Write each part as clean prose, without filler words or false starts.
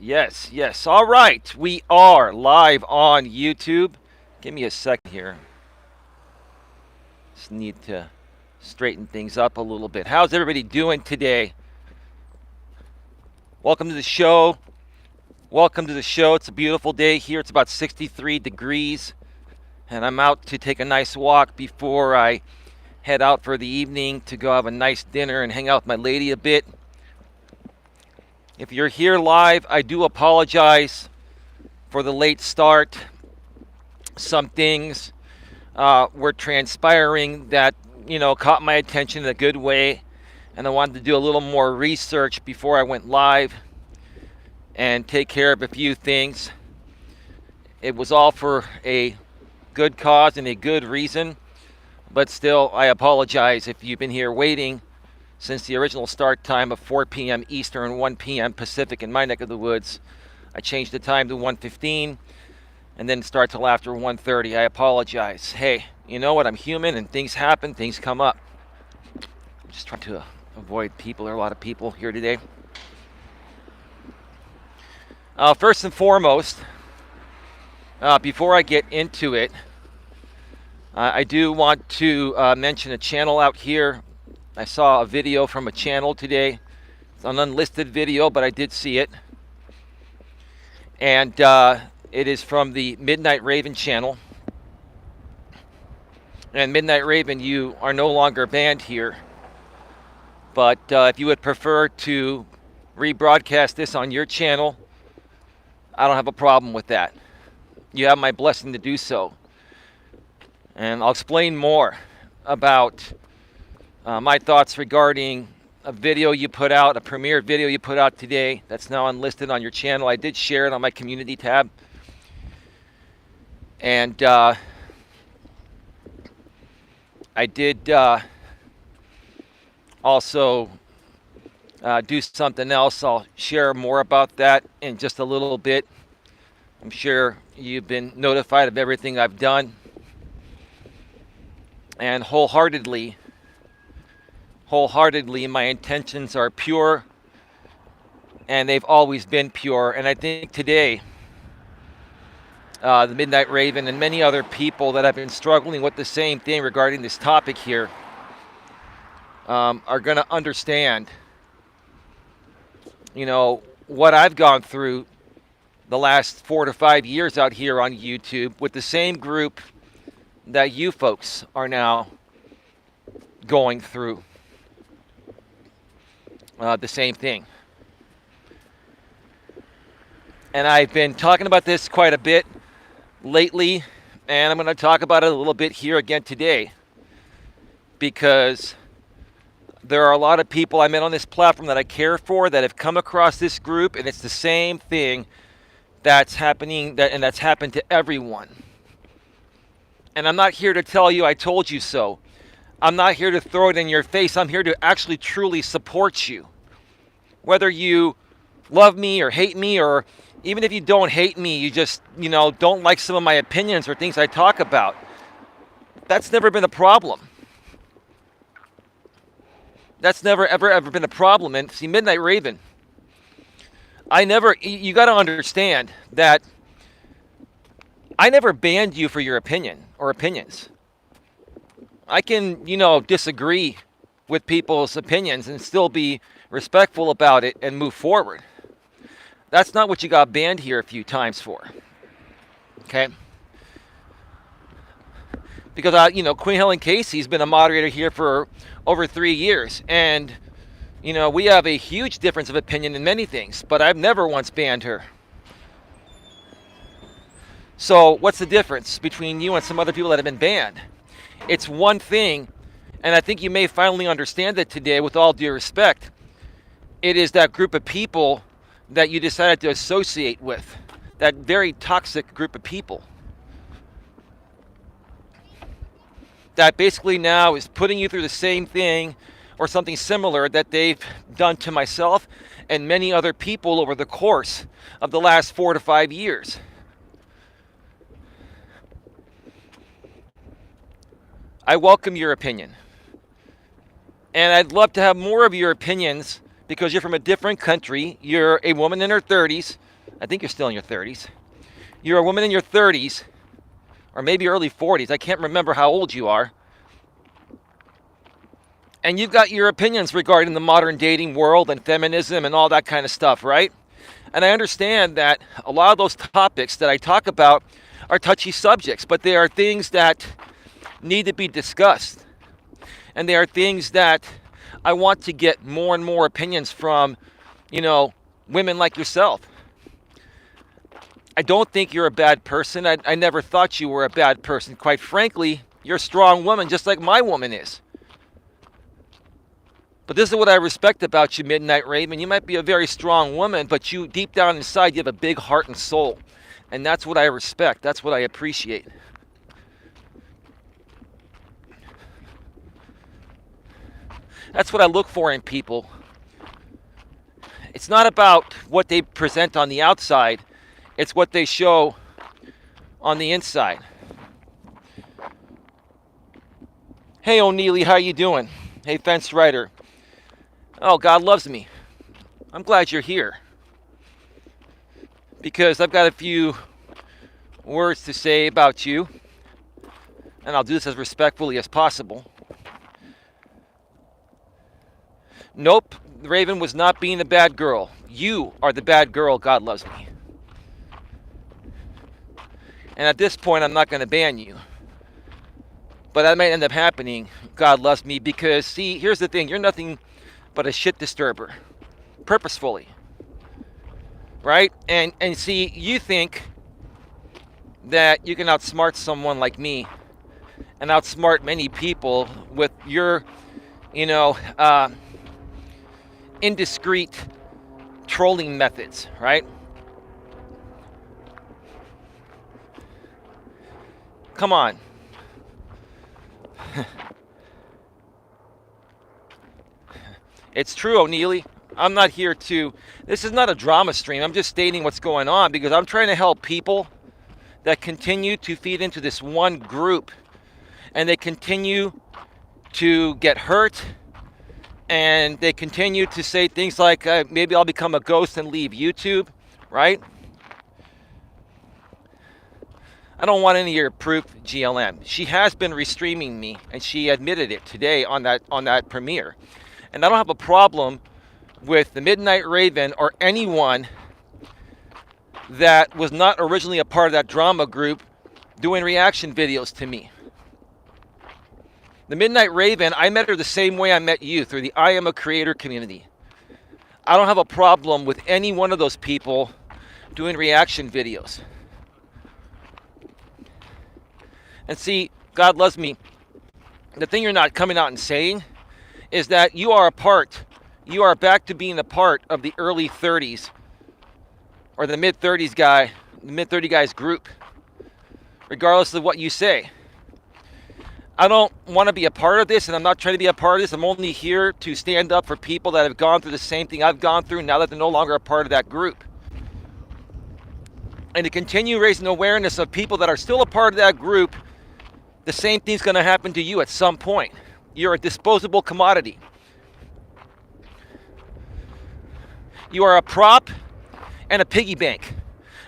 Yes, yes. All right. We are live on YouTube. Give me a second here. Just need to straighten things up a little bit. How's everybody doing today? Welcome to the show. Welcome to the show. It's a beautiful day here. It's about 63 degrees. And I'm out to take a nice walk before I head out for the evening to go have a nice dinner and hang out with my lady a bit. If you're here live, I do apologize for the late start. Some things were transpiring that, caught my attention in a good way. And I wanted to do a little more research before I went live and take care of a few things. It was all for a good cause and a good reason. But still, I apologize if you've been here waiting since the original start time of 4 p.m. Eastern, 1 p.m. Pacific in my neck of the woods. I changed the time to 1:15 and then start till after 1:30. I apologize. Hey, you know what? I'm human and things happen, things come up. I'm just trying to avoid people. There are a lot of people here today. First and foremost, before I get into it, I do want to mention a channel out here. I saw a video from a channel today. It's an unlisted video, but I did see it. And it is from the Midnight Raven channel. And Midnight Raven, you are no longer banned here. But if you would prefer to rebroadcast this on your channel, I don't have a problem with that. You have my blessing to do so. And I'll explain more about my thoughts regarding a video you put out, a premiere video you put out today that's now unlisted on your channel. I did share it on my community tab. And I did also do something else. I'll share more about that in just a little bit. I'm sure you've been notified of everything I've done. And wholeheartedly, my intentions are pure, and they've always been pure. And I think today, the Midnight Raven and many other people that have been struggling with the same thing regarding this topic here are going to understand, what I've gone through the last 4 to 5 years out here on YouTube with the same group that you folks are now going through the same thing. And I've been talking about this quite a bit lately, and I'm going to talk about it a little bit here again today, because there are a lot of people I met on this platform that I care for that have come across this group, and it's the same thing that's happening, and that's happened to everyone. And I'm not here to tell you I told you so. I'm not here to throw it in your face. I'm here to actually truly support you. Whether you love me or hate me, or even if you don't hate me, you just, don't like some of my opinions or things I talk about. That's never been a problem. That's never, ever been a problem. And see, Midnight Raven, you got to understand that I never banned you for your opinion or opinions. I can, disagree with people's opinions and still be respectful about it and move forward. That's not what you got banned here a few times for. Okay? Because, Queen Helen Casey's been a moderator here for over 3 years. And, we have a huge difference of opinion in many things. But I've never once banned her. So what's the difference between you and some other people that have been banned? It's one thing, and I think you may finally understand it today with all due respect. It is that group of people that you decided to associate with, that very toxic group of people that basically now is putting you through the same thing or something similar that they've done to myself and many other people over the course of the last 4 to 5 years. I welcome your opinion. And I'd love to have more of your opinions because you're from a different country. You're a woman in her 30s I think you're still in your 30s. You're a woman in your 30s, or maybe early 40s. I can't remember how old you are. And you've got your opinions regarding the modern dating world and feminism and all that kind of stuff, right? And I understand that a lot of those topics that I talk about are touchy subjects, but they are things that need to be discussed. And they are things that I want to get more and more opinions from, women like yourself. I don't think you're a bad person. I never thought you were a bad person. Quite frankly, you're a strong woman, just like my woman is. But this is what I respect about you, Midnight Raven. You might be a very strong woman, but you, deep down inside, you have a big heart and soul. And that's what I respect. That's what I appreciate. That's what I look for in people. It's not about what they present on the outside. It's what they show on the inside. Hey, O'Neely, how you doing? Hey, Fence Rider. Oh, God loves me. I'm glad you're here. Because I've got a few words to say about you. And I'll do this as respectfully as possible. Nope, Raven was not being the bad girl. You are the bad girl, God loves me. And at this point, I'm not going to ban you. But that might end up happening, God loves me, because, see, here's the thing. You're nothing but a shit disturber. Purposefully. Right? And see, you think that you can outsmart someone like me and outsmart many people with your, indiscreet trolling methods, right? Come on. It's true, O'Neely. I'm not here to... This is not a drama stream. I'm just stating what's going on because I'm trying to help people that continue to feed into this one group. And they continue to get hurt. And they continue to say things like, maybe I'll become a ghost and leave YouTube, right? I don't want any of your proof, GLM. She has been restreaming me, and she admitted it today on that premiere. And I don't have a problem with the Midnight Raven or anyone that was not originally a part of that drama group doing reaction videos to me. The Midnight Raven, I met her the same way I met you, through the I Am a Creator community. I don't have a problem with any one of those people doing reaction videos. And see, God loves me. The thing you're not coming out and saying is that you are back to being a part of the early 30s or the mid 30s guy, the mid 30 guys group, regardless of what you say. I don't want to be a part of this, and I'm not trying to be a part of this. I'm only here to stand up for people that have gone through the same thing I've gone through now that they're no longer a part of that group. And to continue raising awareness of people that are still a part of that group, the same thing's going to happen to you at some point. You're a disposable commodity. You are a prop and a piggy bank.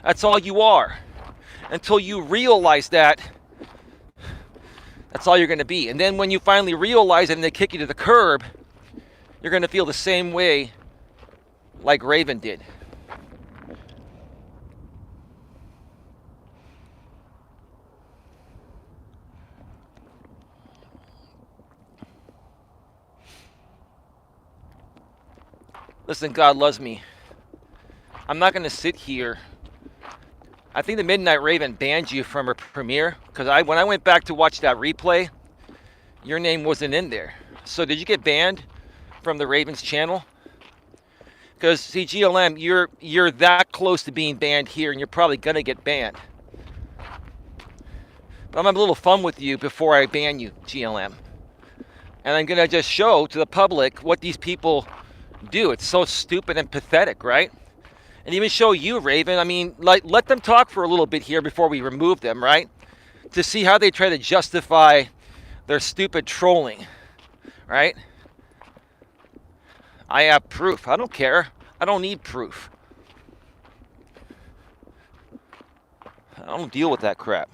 That's all you are. Until you realize that, that's all you're going to be. And then when you finally realize it and they kick you to the curb, you're going to feel the same way like Raven did. Listen, God loves me. I'm not going to sit here. I think the Midnight Raven banned you from her premiere because when I went back to watch that replay, your name wasn't in there. So did you get banned from the Raven's channel? Because, see, GLM, you're that close to being banned here, and you're probably going to get banned. But I'm going to have a little fun with you before I ban you, GLM. And I'm going to just show to the public what these people do. It's so stupid and pathetic, right? And even show you, Raven. I mean, let them talk for a little bit here before we remove them, right? To see how they try to justify their stupid trolling, right? I have proof. I don't care. I don't need proof. I don't deal with that crap.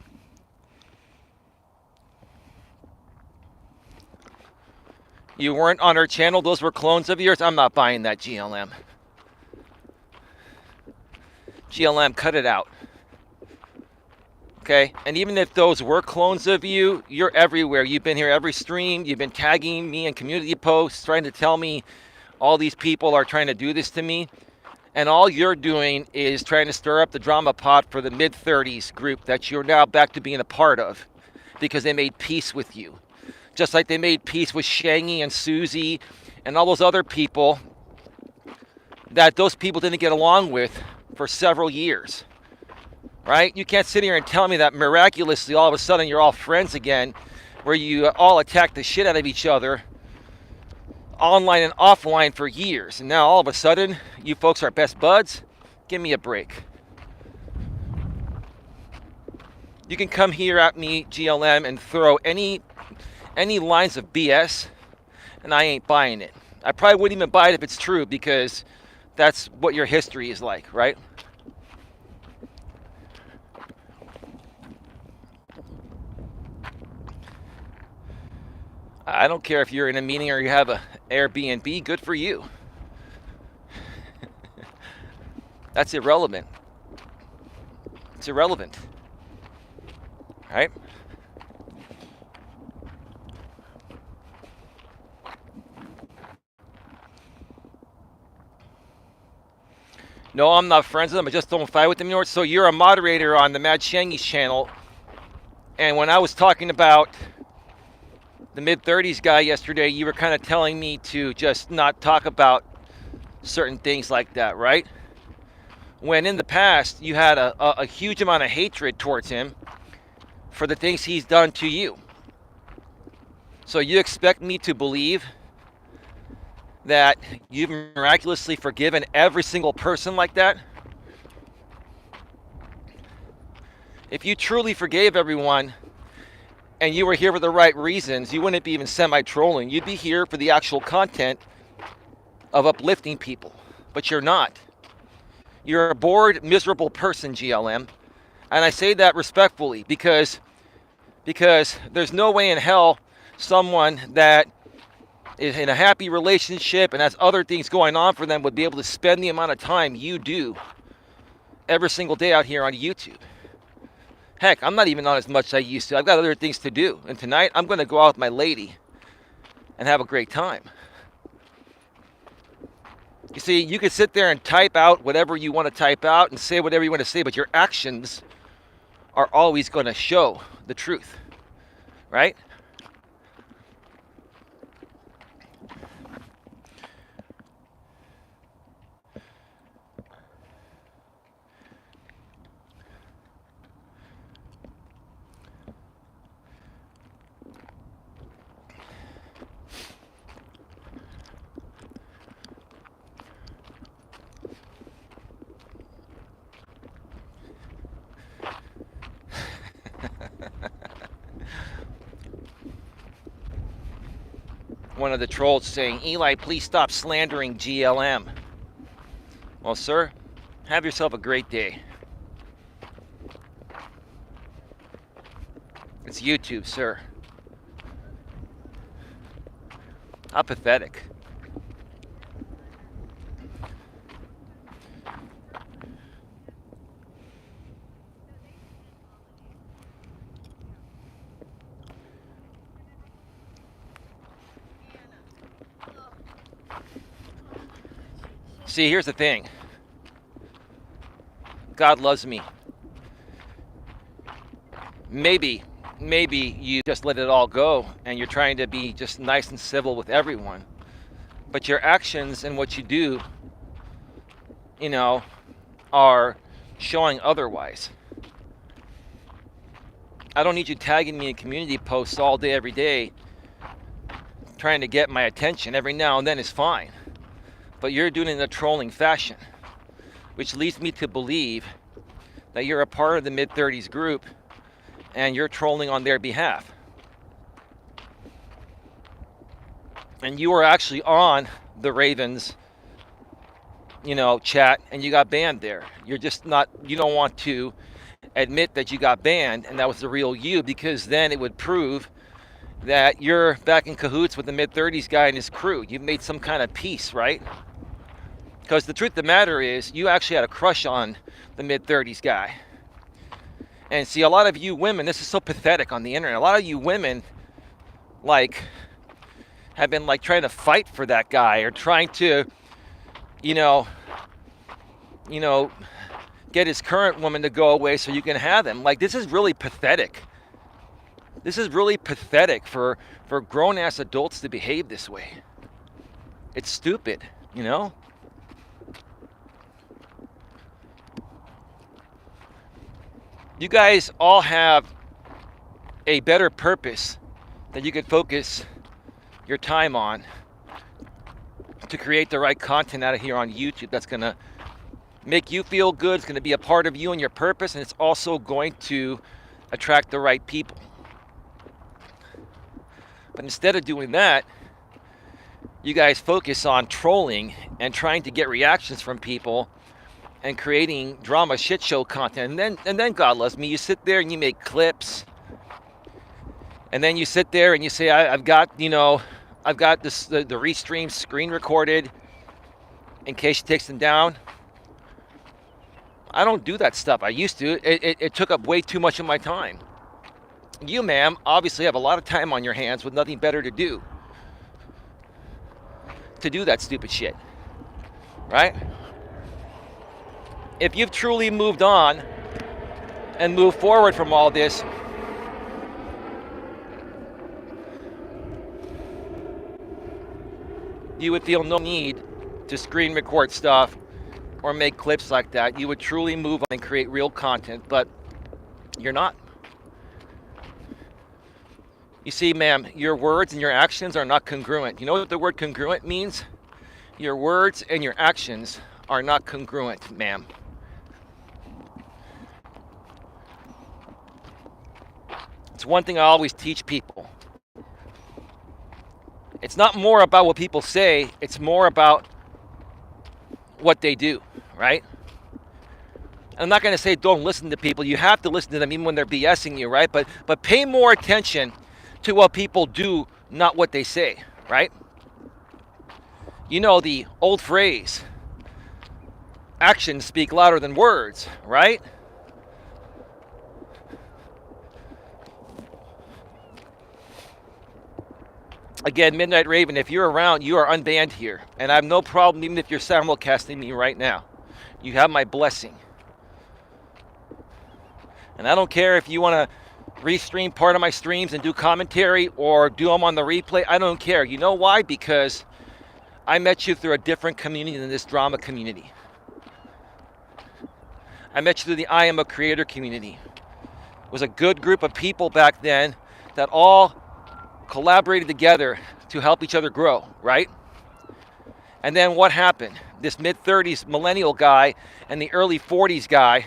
You weren't on our channel. Those were clones of yours. I'm not buying that, GLM. GLM, cut it out. Okay? And even if those were clones of you, you're everywhere. You've been here every stream. You've been tagging me in community posts, trying to tell me all these people are trying to do this to me. And all you're doing is trying to stir up the drama pot for the mid-30s group that you're now back to being a part of because they made peace with you. Just like they made peace with Shangy and Susie and all those other people that those people didn't get along with for several years, right? You can't sit here and tell me that miraculously all of a sudden you're all friends again, where you all attack the shit out of each other online and offline for years, and now all of a sudden you folks are best buds. Give me a break. You can come here at me, GLM, and throw any lines of BS, and I ain't buying it. I probably wouldn't even buy it if it's true, because that's what your history is like, right? I don't care if you're in a meeting or you have a Airbnb, good for you. That's irrelevant. It's irrelevant, right? No, I'm not friends with them. I just don't fight with them anymore. So you're a moderator on the Mad Shangy's channel. And when I was talking about the mid-30s guy yesterday, you were kind of telling me to just not talk about certain things like that, right? When in the past, you had a huge amount of hatred towards him for the things he's done to you. So you expect me to believe that you've miraculously forgiven every single person like that? If you truly forgave everyone and you were here for the right reasons, you wouldn't be even semi-trolling. You'd be here for the actual content of uplifting people. But you're not. You're a bored, miserable person, GLM. And I say that respectfully because there's no way in hell someone that is in a happy relationship and has other things going on for them would be able to spend the amount of time you do every single day out here on YouTube. Heck, I'm not even on as much as I used to. I've got other things to do. And tonight, I'm going to go out with my lady and have a great time. You see, you can sit there and type out whatever you want to type out and say whatever you want to say, but your actions are always going to show the truth, right? One of the trolls saying, Eli, please stop slandering GLM. Well, sir, have yourself a great day. It's YouTube, sir. How pathetic. See, here's the thing. God loves me. Maybe you just let it all go and you're trying to be just nice and civil with everyone. But your actions and what you do, you know, are showing otherwise. I don't need you tagging me in community posts all day, every day, trying to get my attention. Every now and then is fine. But you're doing it in a trolling fashion, which leads me to believe that you're a part of the mid-30s group and you're trolling on their behalf. And you were actually on the Ravens, you know, chat, and you got banned there. You're just not, you don't want to admit that you got banned and that was the real you, because then it would prove that you're back in cahoots with the mid-30s guy and his crew. You've made some kind of peace, right? Because the truth of the matter is, you actually had a crush on the mid-30s guy. And see, a lot of you women, this is so pathetic on the internet, a lot of you women, like, have been, like, trying to fight for that guy, or trying to, you know, get his current woman to go away so you can have him. Like, this is really pathetic. This is really pathetic for grown-ass adults to behave this way. It's stupid, you know? You guys all have a better purpose that you could focus your time on to create the right content out of here on YouTube that's going to make you feel good. It's going to be a part of you and your purpose, and it's also going to attract the right people. But instead of doing that, you guys focus on trolling and trying to get reactions from people and creating drama shit show content. And then God loves me, you sit there and you make clips. And then you sit there and you say, I've got this the restream screen recorded in case she takes them down. I don't do that stuff. I used to. It took up way too much of my time. You, ma'am, obviously have a lot of time on your hands with nothing better to do that stupid shit, right? If you've truly moved on and moved forward from all this, you would feel no need to screen record stuff or make clips like that. You would truly move on and create real content, but you're not. You see, ma'am, your words and your actions are not congruent. You know what the word congruent means? Your words and your actions are not congruent, ma'am. It's one thing I always teach people. It's not more about what people say, it's more about what they do, right? I'm not going to say don't listen to people. You have to listen to them even when they're BSing you, right? But pay more attention to what people do, not what they say, right? You know the old phrase, actions speak louder than words, right? Again, Midnight Raven, if you're around, you are unbanned here. And I have no problem even if you're simulcasting me right now. You have my blessing. And I don't care if you want to restream part of my streams and do commentary or do them on the replay. I don't care. You know why? Because I met you through a different community than this drama community. I met you through the I Am a Creator community. It was a good group of people back then that all collaborated together to help each other grow, right? And then what happened? This mid-30s millennial guy and the early 40s guy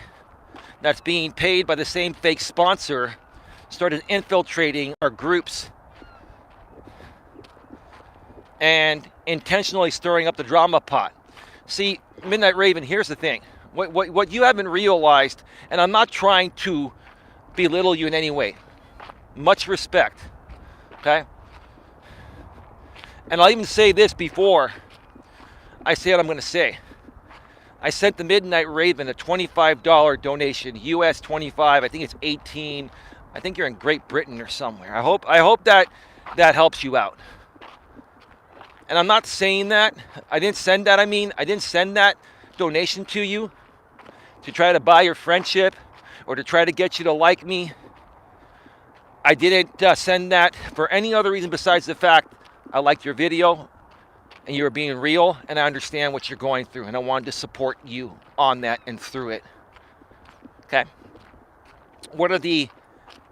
that's being paid by the same fake sponsor started infiltrating our groups and intentionally stirring up the drama pot. See, Midnight Raven, here's the thing. What you haven't realized, and I'm not trying to belittle you in any way. Much respect, okay? And I'll even say this before I say what I'm going to say. I sent the Midnight Raven a $25 donation, US 25, I think it's 18. I think you're in Great Britain or somewhere. I hope that helps you out. And I'm not saying that. I didn't send that. I didn't send that donation to you to try to buy your friendship or to try to get you to like me. I didn't send that for any other reason besides the fact I liked your video and you were being real and I understand what you're going through and I wanted to support you on that and through it. Okay.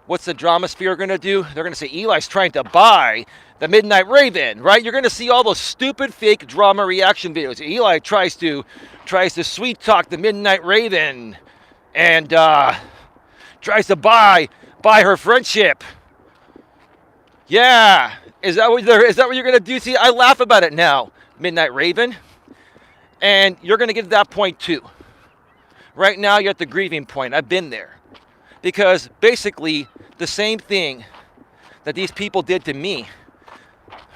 What's the drama sphere going to do? They're going to say Eli's trying to buy the Midnight Raven, right? You're going to see all those stupid fake drama reaction videos. Eli tries to sweet talk the Midnight Raven and tries to buy her friendship. Yeah, is that what you're going to do? See, I laugh about it now, Midnight Raven, and you're going to get to that point too. Right now, you're at the grieving point. I've been there. Because basically the same thing that these people did to me,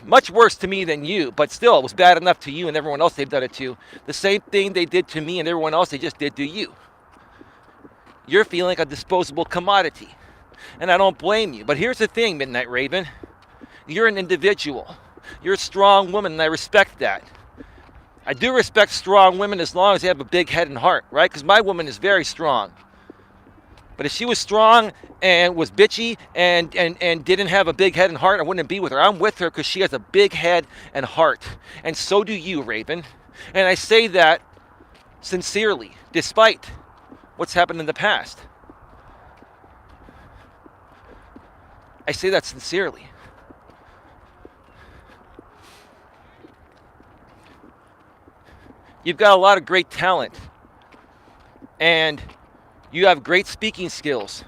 much worse to me than you, but still it was bad enough to you and everyone else they've done it to. The same thing they did to me and everyone else they just did to you. You're feeling like a disposable commodity. And I don't blame you. But here's the thing, Midnight Raven. You're an individual. You're a strong woman, and I respect that. I do respect strong women as long as they have a big head and heart, right? Because my woman is very strong. But if she was strong and was bitchy and didn't have a big head and heart, I wouldn't be with her. I'm with her because she has a big head and heart. And so do you, Raven. And I say that sincerely, despite what's happened in the past. I say that sincerely. You've got a lot of great talent, and you have great speaking skills,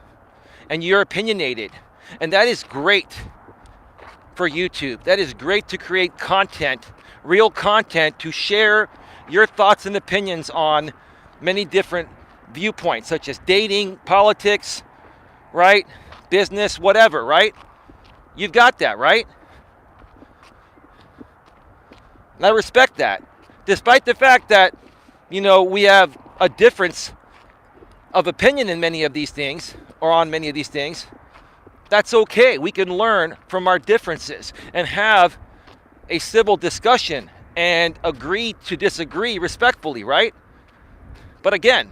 and you're opinionated, and that is great for YouTube. That is great to create content, real content, to share your thoughts and opinions on many different viewpoints, such as dating, politics, right? Business, whatever, right? You've got that, right? And I respect that. Despite the fact that, we have a difference of opinion in many of these things, or on many of these things, that's okay. We can learn from our differences and have a civil discussion and agree to disagree respectfully, right? But again,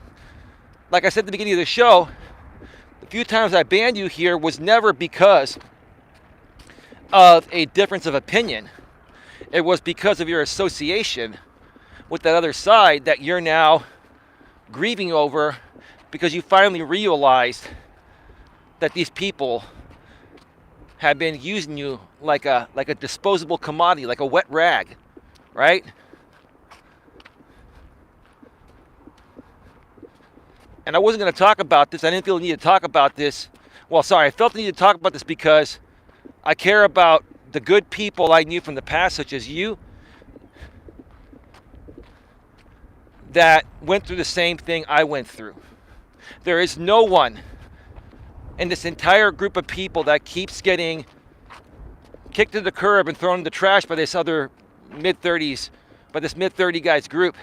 like I said at the beginning of the show, the few times I banned you here was never because of a difference of opinion. It was because of your association with that other side that you're now grieving over, because you finally realized that these people have been using you like a disposable commodity, like a wet rag, right? And I wasn't going to talk about this. I didn't feel the need to talk about this. Well, sorry, I felt the need to talk about this because I care about the good people I knew from the past, such as you, that went through the same thing I went through. There is no one in this entire group of people that keeps getting kicked to the curb and thrown in the trash by this other mid-30s, by this mid-30 guys group.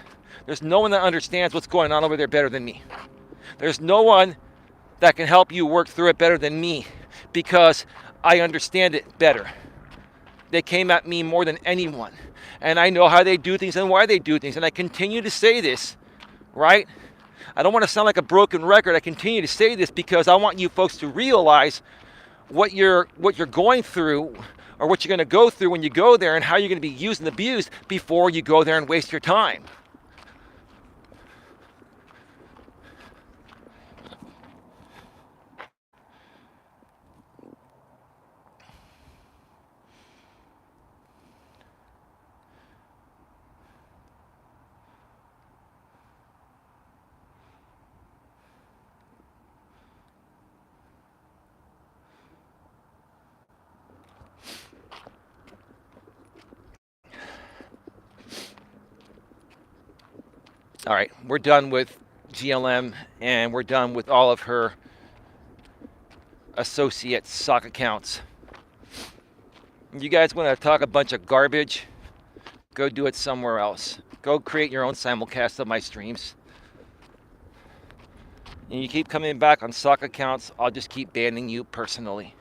There's no one that understands what's going on over there better than me. There's no one that can help you work through it better than me, because I understand it better. They came at me more than anyone. And I know how they do things and why they do things. And I continue to say this, right? I don't want to sound like a broken record. I continue to say this because I want you folks to realize what you're going through, or what you're going to go through when you go there, and how you're going to be used and abused before you go there and waste your time. All right, we're done with GLM, and we're done with all of her associate sock accounts. You guys want to talk a bunch of garbage? Go do it somewhere else. Go create your own simulcast of my streams. And you keep coming back on sock accounts, I'll just keep banning you personally.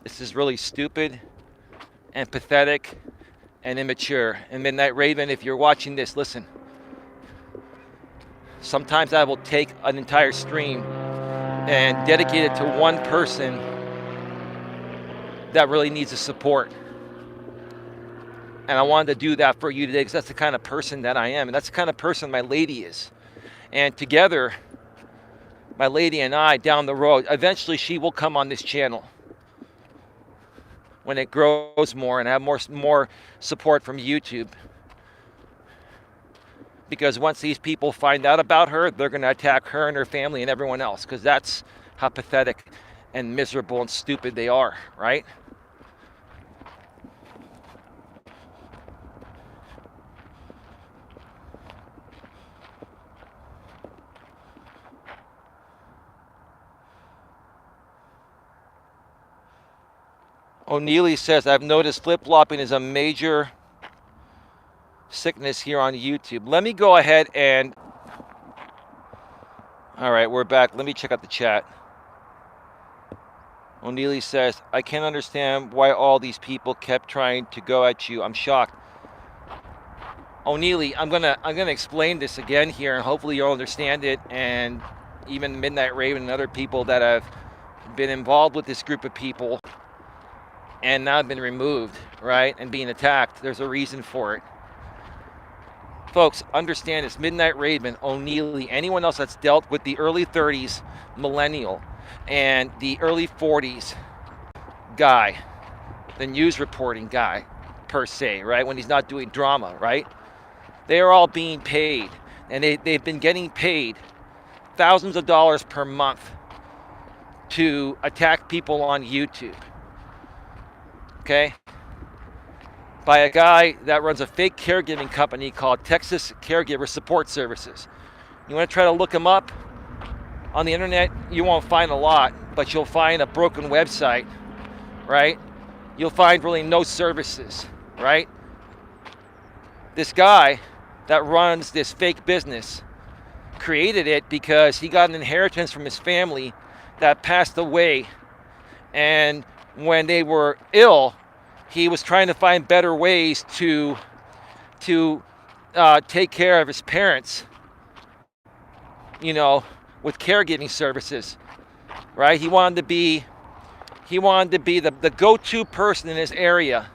This is really stupid and pathetic and immature. And Midnight Raven, if you're watching this, listen. Sometimes I will take an entire stream and dedicate it to one person that really needs the support. And I wanted to do that for you today because that's the kind of person that I am. And that's the kind of person my lady is. And together, my lady and I, down the road, eventually she will come on this channel when it grows more and have more support from YouTube. Because once these people find out about her, they're going to attack her and her family and everyone else, because that's how pathetic and miserable and stupid they are, right? O'Neely says, I've noticed flip-flopping is a major sickness here on YouTube. Let me go ahead and... All right, we're back. Let me check out the chat. O'Neely says, I can't understand why all these people kept trying to go at you. I'm shocked. O'Neely, I'm gonna explain this again here, and hopefully you'll understand it. And even Midnight Raven and other people that have been involved with this group of people and now have been removed, right, and being attacked. There's a reason for it. Folks, understand this. Midnight Raven, O'Neely, anyone else that's dealt with the early 30s millennial and the early 40s guy, the news reporting guy, per se, right, when he's not doing drama, right? They are all being paid, and they've been getting paid thousands of dollars per month to attack people on YouTube, okay? By a guy that runs a fake caregiving company called Texas Caregiver Support Services. You want to try to look him up on the internet? You won't find a lot, but you'll find a broken website, right? You'll find really no services, right? This guy that runs this fake business created it because he got an inheritance from his family that passed away, and when they were ill, he was trying to find better ways to take care of his parents, you know, with caregiving services, right? He wanted to be the go-to person in his area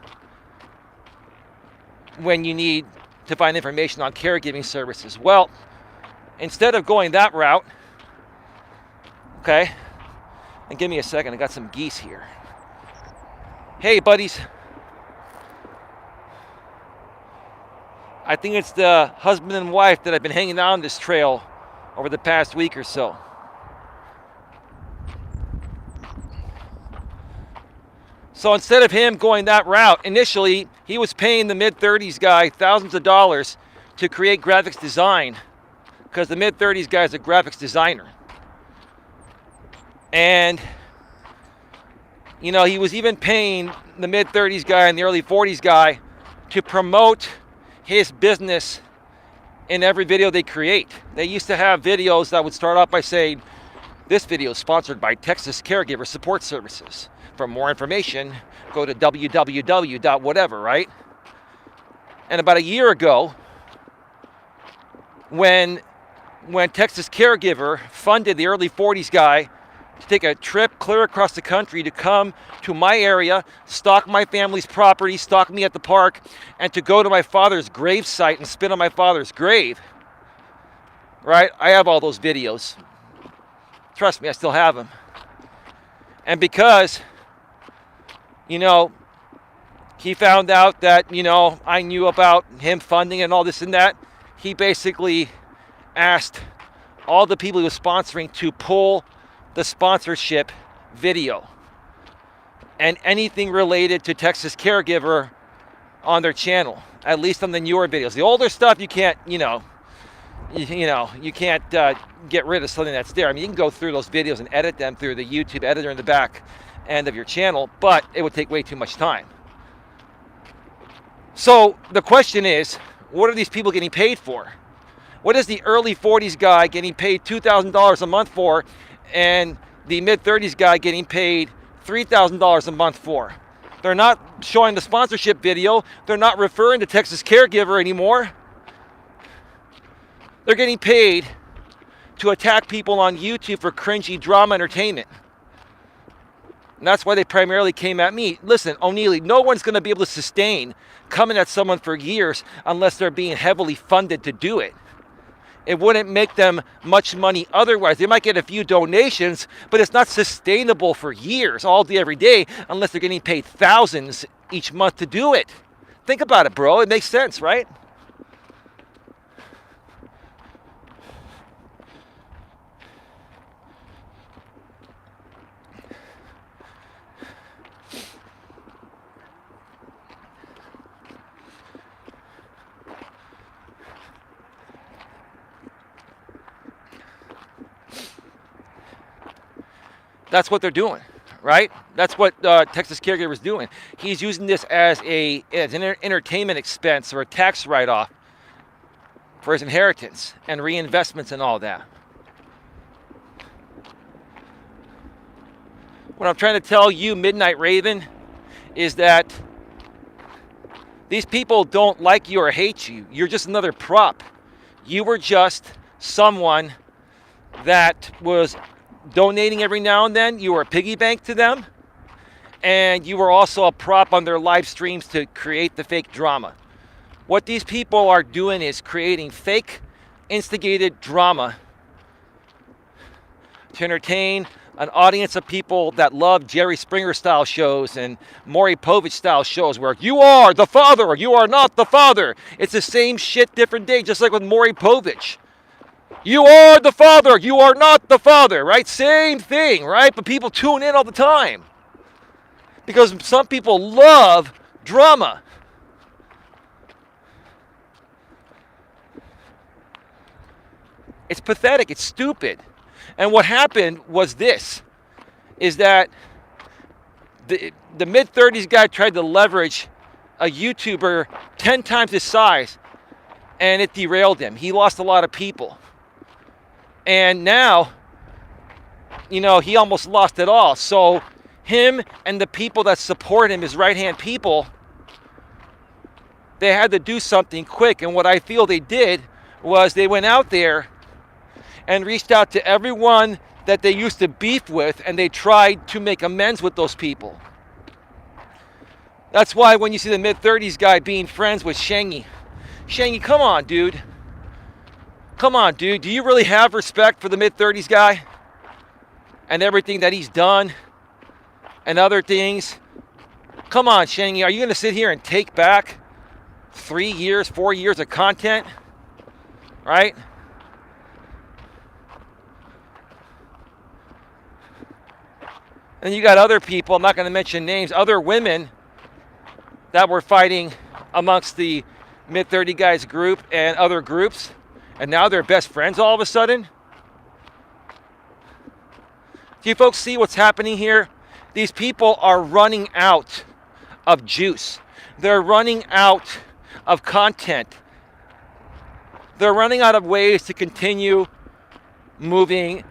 when you need to find information on caregiving services. Well, instead of going that route, okay, and give me a second, I got some geese here. Hey, buddies. I think it's the husband and wife that have been hanging out on this trail over the past week or so. So instead of him going that route, initially he was paying the mid-30s guy thousands of dollars to create graphics design, because the mid-30s guy is a graphics designer. And, you know, he was even paying the mid-30s guy and the early 40s guy to promote his business in every video they create. They used to have videos that would start off by saying, this video is sponsored by Texas Caregiver Support Services. For more information, go to www.whatever, right? And about a year ago, when Texas Caregiver funded the early 40s guy to take a trip clear across the country to come to my area, stalk my family's property, stalk me at the park, and to go to my father's grave site and spit on my father's grave, right? I have all those videos. Trust me, I still have them. And because, you know, he found out that, you know, I knew about him funding and all this and that, he basically asked all the people he was sponsoring to pull the sponsorship video and anything related to Texas Caregiver on their channel, at least on the newer videos. The older stuff you can't, you can't get rid of something that's there. I mean, you can go through those videos and edit them through the YouTube editor in the back end of your channel, but it would take way too much time. So the question is, what are these people getting paid for? What is the early 40s guy getting paid $2,000 a month for, and the mid-30s guy getting paid $3,000 a month for? They're not showing the sponsorship video. They're not referring to Texas Caregiver anymore. They're getting paid to attack people on YouTube for cringy drama entertainment. And that's why they primarily came at me. Listen, O'Neely, no one's going to be able to sustain coming at someone for years unless they're being heavily funded to do it. It wouldn't make them much money otherwise. They might get a few donations, but it's not sustainable for years, all day, every day, unless they're getting paid thousands each month to do it. Think about it, bro. It makes sense, right? That's what they're doing, right? That's what Texas Caregiver is doing. He's using this as an entertainment expense or a tax write-off for his inheritance and reinvestments and all that. What I'm trying to tell you, Midnight Raven, is that these people don't like you or hate you. You're just another prop. You were just someone that was donating every now and then. You were a piggy bank to them. And you were also a prop on their live streams to create the fake drama. What these people are doing is creating fake, instigated drama to entertain an audience of people that love Jerry Springer style shows and Maury Povich style shows where you are the father or you are not the father. It's the same shit, different day, just like with Maury Povich. You are the father, you are not the father, right? Same thing, right? But people tune in all the time because some people love drama. It's pathetic, it's stupid. And what happened was this, is that the mid-30s guy tried to leverage a YouTuber 10 times his size, and it derailed him. He lost a lot of people. And now, you know, he almost lost it all. So him and the people that support him, his right-hand people, they had to do something quick. And what I feel they did was they went out there and reached out to everyone that they used to beef with, and they tried to make amends with those people. That's why when you see the mid-30s guy being friends with Shangy, come on, dude. Come on, dude. Do you really have respect for the mid-30s guy and everything that he's done and other things? Come on, Shangy. Are you going to sit here and take back 3 years, 4 years of content? Right? And you got other people, I'm not going to mention names, other women that were fighting amongst the mid-30 guys group and other groups, and now they're best friends all of a sudden. Do you folks see what's happening here? These people are running out of juice. They're running out of content. They're running out of ways to continue moving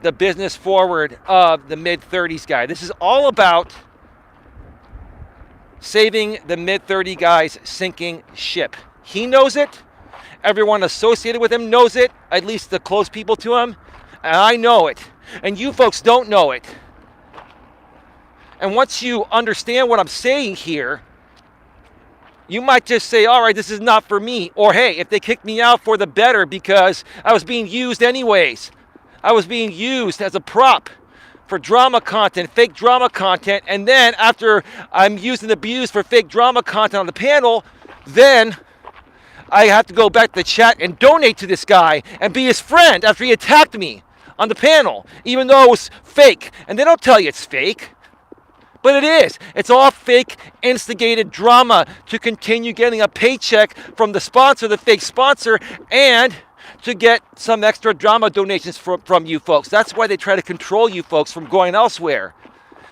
the business forward of the mid-30s guy. This is all about saving the mid-30 guy's sinking ship. He knows it. Everyone associated with him knows it, at least the close people to him. And I know it. And you folks don't know it. And once you understand what I'm saying here, you might just say, all right, this is not for me. Or, hey, if they kicked me out, for the better, because I was being used anyways. I was being used as a prop for drama content, fake drama content, and then after I'm used and abused for fake drama content on the panel, then I have to go back to the chat and donate to this guy and be his friend after he attacked me on the panel, even though it was fake. And they don't tell you it's fake, but it is. It's all fake, instigated drama to continue getting a paycheck from the sponsor, the fake sponsor, and to get some extra drama donations from you folks. That's why they try to control you folks from going elsewhere.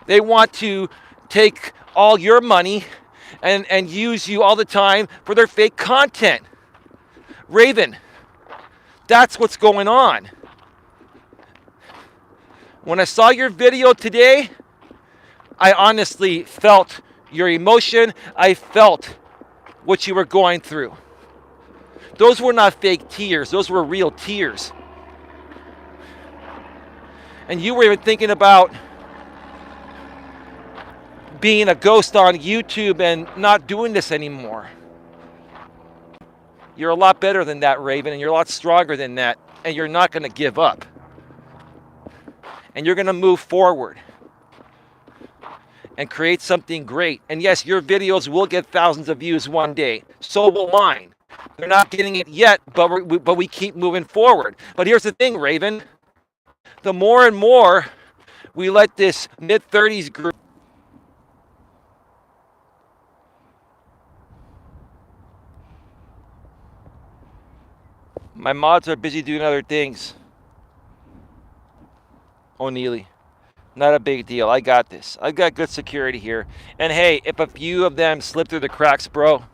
They want to take all your money and use you all the time for their fake content. Raven, that's what's going on. When I saw your video today, I honestly felt your emotion. I felt what you were going through. Those were not fake tears. Those were real tears. And you were even thinking about being a ghost on YouTube and not doing this anymore. You're a lot better than that, Raven, and you're a lot stronger than that, and you're not going to give up. And you're going to move forward and create something great. And yes, your videos will get thousands of views one day. So will mine. They're not getting it yet, but we keep moving forward. But here's the thing, Raven. The more and more we let this mid-30s group my mods are busy doing other things. O'Neilly. Not a big deal. I got this. I've got good security here. And hey, if a few of them slip through the cracks, bro,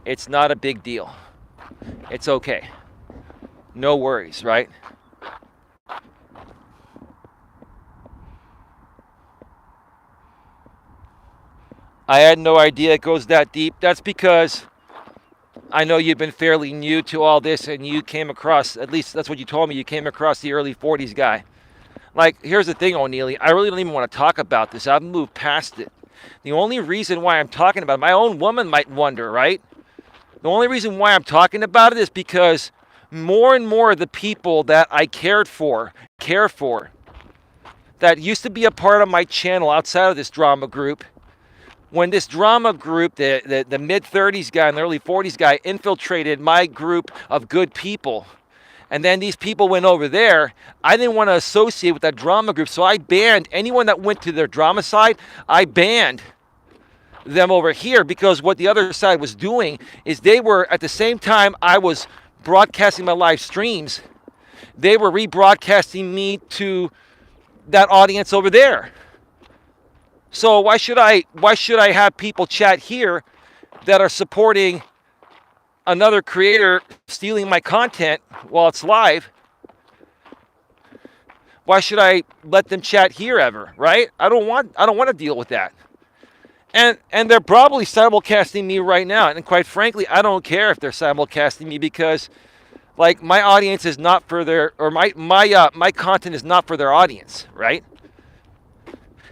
it's not a big deal. It's okay. No worries, right? I had no idea it goes that deep. That's because I know you've been fairly new to all this and you came across, at least that's what you told me, you came across the early 40s guy. Like, here's the thing, O'Neilly. I really don't even want to talk about this. I've moved past it. The only reason why I'm talking about it, my own woman might wonder, right? The only reason why I'm talking about it is because more and more of the people that I care for, that used to be a part of my channel outside of this drama group, when this drama group, the mid-30s guy and the early 40s guy infiltrated my group of good people, and then these people went over there, I didn't want to associate with that drama group, so I banned anyone that went to their drama side. I banned them over here because what the other side was doing is they were, at the same time I was broadcasting my live streams, they were rebroadcasting me to that audience over there. So why should I have people chat here that are supporting another creator stealing my content while it's live? Why should I let them chat here ever, right? I don't want to deal with that. And they're probably simulcasting me right now. And quite frankly, I don't care if they're simulcasting me because like my audience is not for their, or my content is not for their audience, right?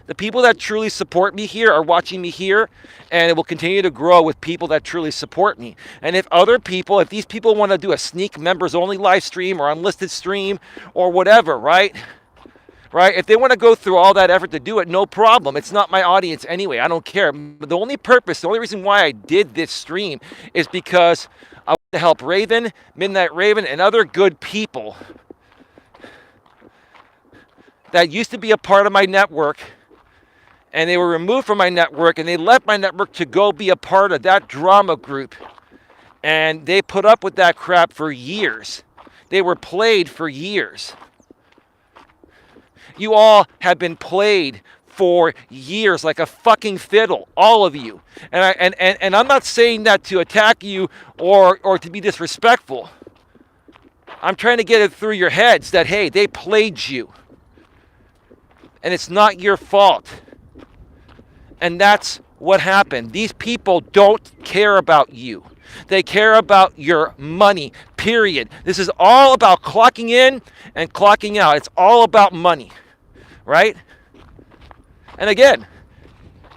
The people that truly support me here are watching me here, and it will continue to grow with people that truly support me. And if these people want to do a sneak members only live stream or unlisted stream or whatever, right? If they want to go through all that effort to do it, no problem. It's not my audience anyway. I don't care. The only reason why I did this stream is because I want to help Raven, Midnight Raven, and other good people that used to be a part of my network, and they were removed from my network, and they left my network to go be a part of that drama group. And they put up with that crap for years. They were played for years. You all have been played for years like a fucking fiddle, all of you. And I'm not saying that to attack you or to be disrespectful. I'm trying to get it through your heads that, hey, they played you. And it's not your fault. And that's what happened. These people don't care about you. They care about your money, period. This is all about clocking in and clocking out. It's all about money, right? And again,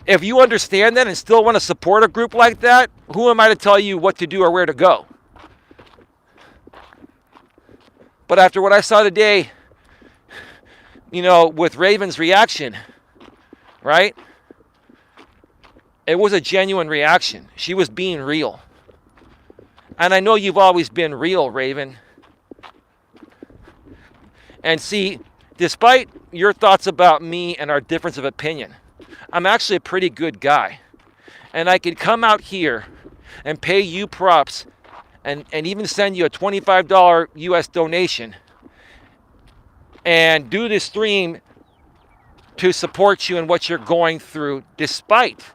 if you understand that and still want to support a group like that, who am I to tell you what to do or where to go? But after what I saw today, with Raven's reaction, right? It was a genuine reaction. She was being real. And I know you've always been real, Raven. And see, despite your thoughts about me and our difference of opinion, I'm actually a pretty good guy. And I could come out here and pay you props and even send you a $25 US donation and do this stream to support you in what you're going through despite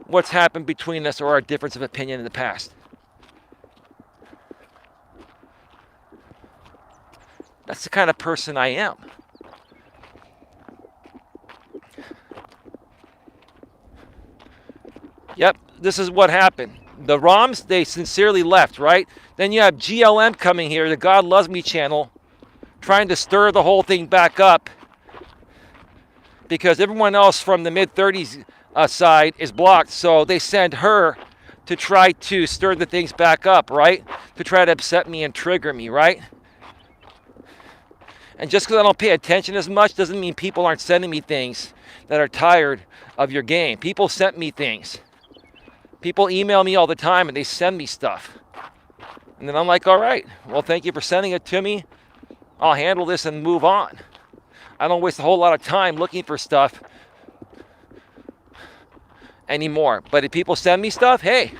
what's happened between us or our difference of opinion in the past. That's the kind of person I am. Yep, this is what happened. The ROMs, they sincerely left, right? Then you have GLM coming here, the God Loves Me channel, trying to stir the whole thing back up because everyone else from the mid-30s side is blocked, so they send her to try to stir the things back up, right? To try to upset me and trigger me, right? And just because I don't pay attention as much doesn't mean people aren't sending me things that are tired of your game. People sent me things. People email me all the time and they send me stuff. And then I'm like, all right, well, thank you for sending it to me. I'll handle this and move on. I don't waste a whole lot of time looking for stuff anymore. But if people send me stuff, hey,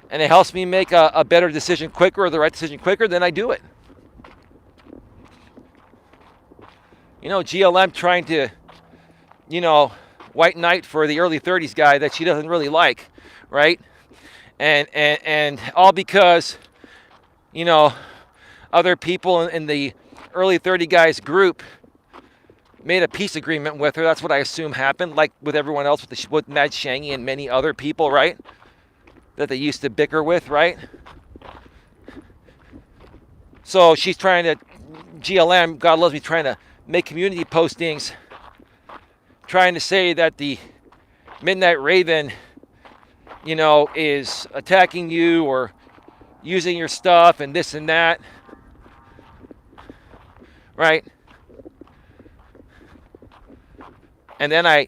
and it helps me make a better decision quicker or the right decision quicker, then I do it. GLM trying to, white knight for the early 30s guy that she doesn't really like, right? And all because, other people in the early 30 guys group made a peace agreement with her. That's what I assume happened, like with everyone else, with Mad Shangy and many other people, right? That they used to bicker with, right? So she's trying to, GLM, God loves me, trying to make community postings, trying to say that the Midnight Raven, is attacking you or using your stuff and this and that, right? And then I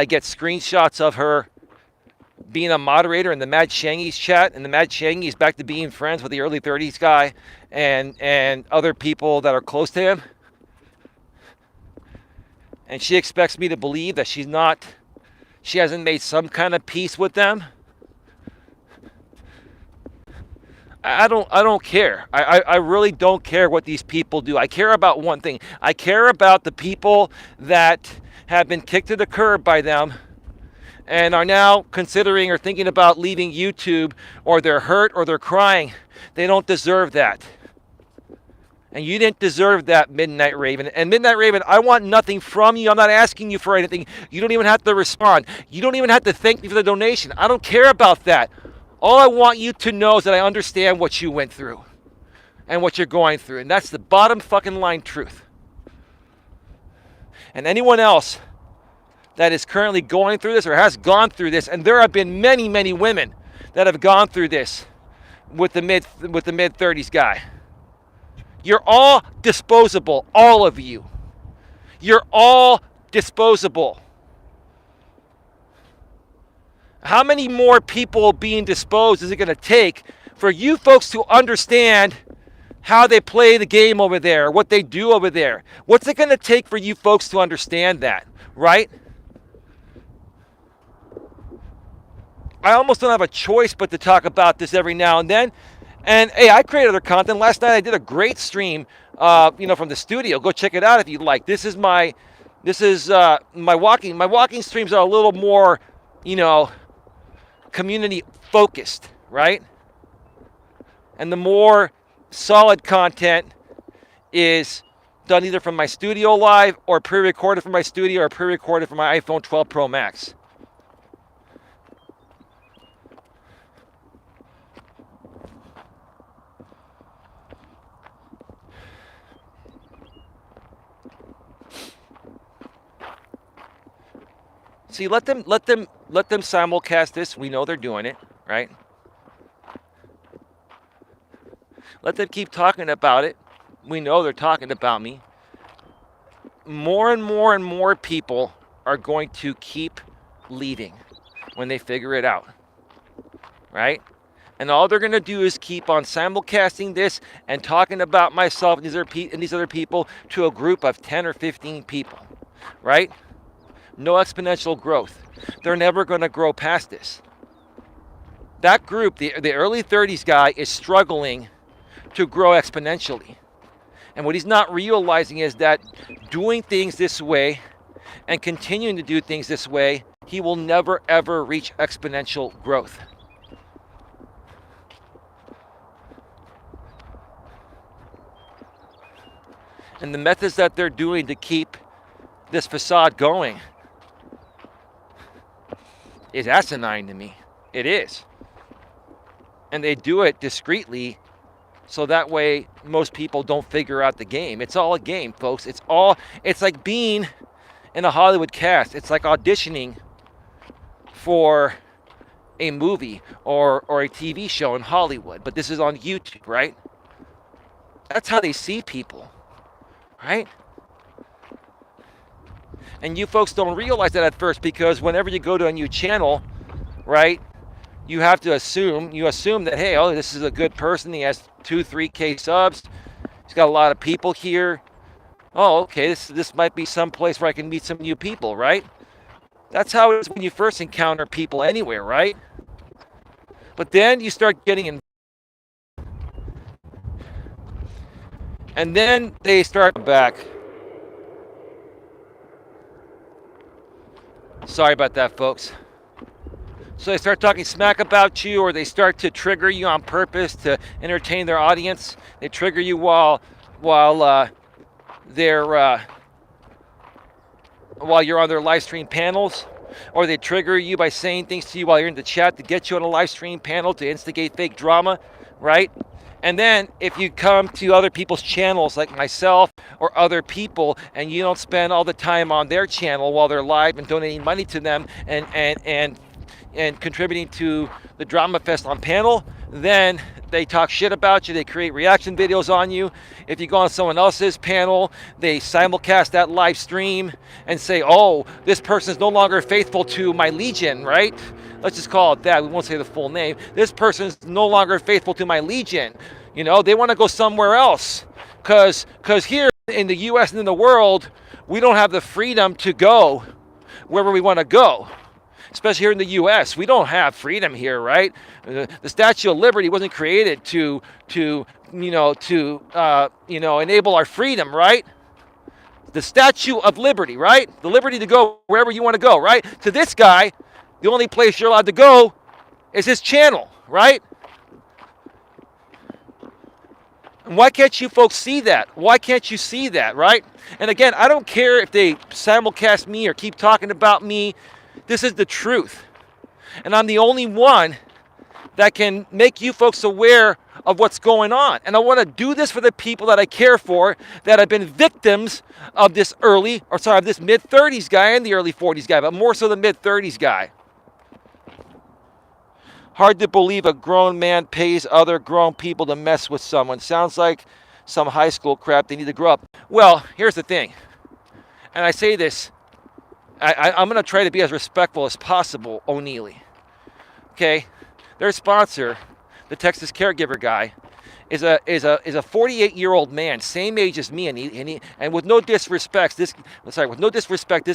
get screenshots of her being a moderator in the Mad Shangy's chat, and the Mad Shangy's back to being friends with the early 30s guy and other people that are close to him. And she expects me to believe that she hasn't made some kind of peace with them. I don't care. I really don't care what these people do. I care about one thing. I care about the people that have been kicked to the curb by them and are now considering or thinking about leaving YouTube, or they're hurt or they're crying. They don't deserve that. And you didn't deserve that, Midnight Raven. And Midnight Raven, I want nothing from you. I'm not asking you for anything. You don't even have to respond. You don't even have to thank me for the donation. I don't care about that. All I want you to know is that I understand what you went through and what you're going through. And that's the bottom fucking line truth. And anyone else that is currently going through this or has gone through this, and there have been many, many women that have gone through this with the mid 30s guy. You're all disposable, all of you. You're all disposable. How many more people being disposed is it going to take for you folks to understand how they play the game over there, what they do over there? What's it going to take for you folks to understand that, right? I almost don't have a choice but to talk about this every now and then. And hey, I create other content. Last night I did a great stream, from the studio. Go check it out if you'd like. This is my walking. My walking streams are a little more, community focused, right? And the more solid content is done either from my studio live or pre-recorded from my studio or pre-recorded from my iPhone 12 Pro Max. See, let them simulcast this. We know they're doing it, right? Let them keep talking about it. We know they're talking about me. More and more and more people are going to keep leaving when they figure it out, right? And all they're going to do is keep on simulcasting this and talking about myself and these other people to a group of 10 or 15 people, right? No exponential growth. They're never going to grow past this. That group, the early 30s guy, is struggling to grow exponentially. And what he's not realizing is that doing things this way and continuing to do things this way, he will never, ever reach exponential growth. And the methods that they're doing to keep this facade going is asinine to me. It is. And they do it discreetly so that way most people don't figure out the game. It's all a game, folks. It's like being in a Hollywood cast. It's like auditioning for a movie or a TV show in Hollywood, but this is on YouTube, right? That's how they see people, right? And you folks don't realize that at first, because whenever you go to a new channel, right, you have to assume that, hey, this is a good person. He has 2-3K subs. He's got a lot of people here. Oh, okay, this might be some place where I can meet some new people, right? That's how it is when you first encounter people anywhere, right? But then you start getting in, and then they start back. Sorry about that, folks. So they start talking smack about you, or they start to trigger you on purpose to entertain their audience. They trigger you while they're while you're on their live stream panels, or they trigger you by saying things to you while you're in the chat to get you on a live stream panel to instigate fake drama, right? And then if you come to other people's channels like myself or other people and you don't spend all the time on their channel while they're live and donating money to them and contributing to the drama fest on panel, then they talk shit about you. They create reaction videos on you. If you go on someone else's panel, they simulcast that live stream and say, oh, this person's no longer faithful to my legion, right? Let's just call it that. We won't say the full name. This person's no longer faithful to my legion. You know, they want to go somewhere else. Because here in the U.S. and in the world, we don't have the freedom to go wherever we want to go. Especially here in the U.S., we don't have freedom here, right? The Statue of Liberty wasn't created to enable our freedom, right? The Statue of Liberty, right? The liberty to go wherever you want to go, right? To this guy, the only place you're allowed to go is his channel, right? And why can't you folks see that? Why can't you see that, right? And again, I don't care if they simulcast me or keep talking about me. This is the truth. And I'm the only one that can make you folks aware of what's going on. And I want to do this for the people that I care for, that have been victims of this this mid-30s guy and the early 40s guy, but more so the mid-30s guy. Hard to believe a grown man pays other grown people to mess with someone. Sounds like some high school crap. They need to grow up. Well, here's the thing. And I say this, I'm going to try to be as respectful as possible, O'Neilly. Okay? Their sponsor, the Texas Caregiver guy, is a 48-year-old man, same age as me, and with no disrespect, this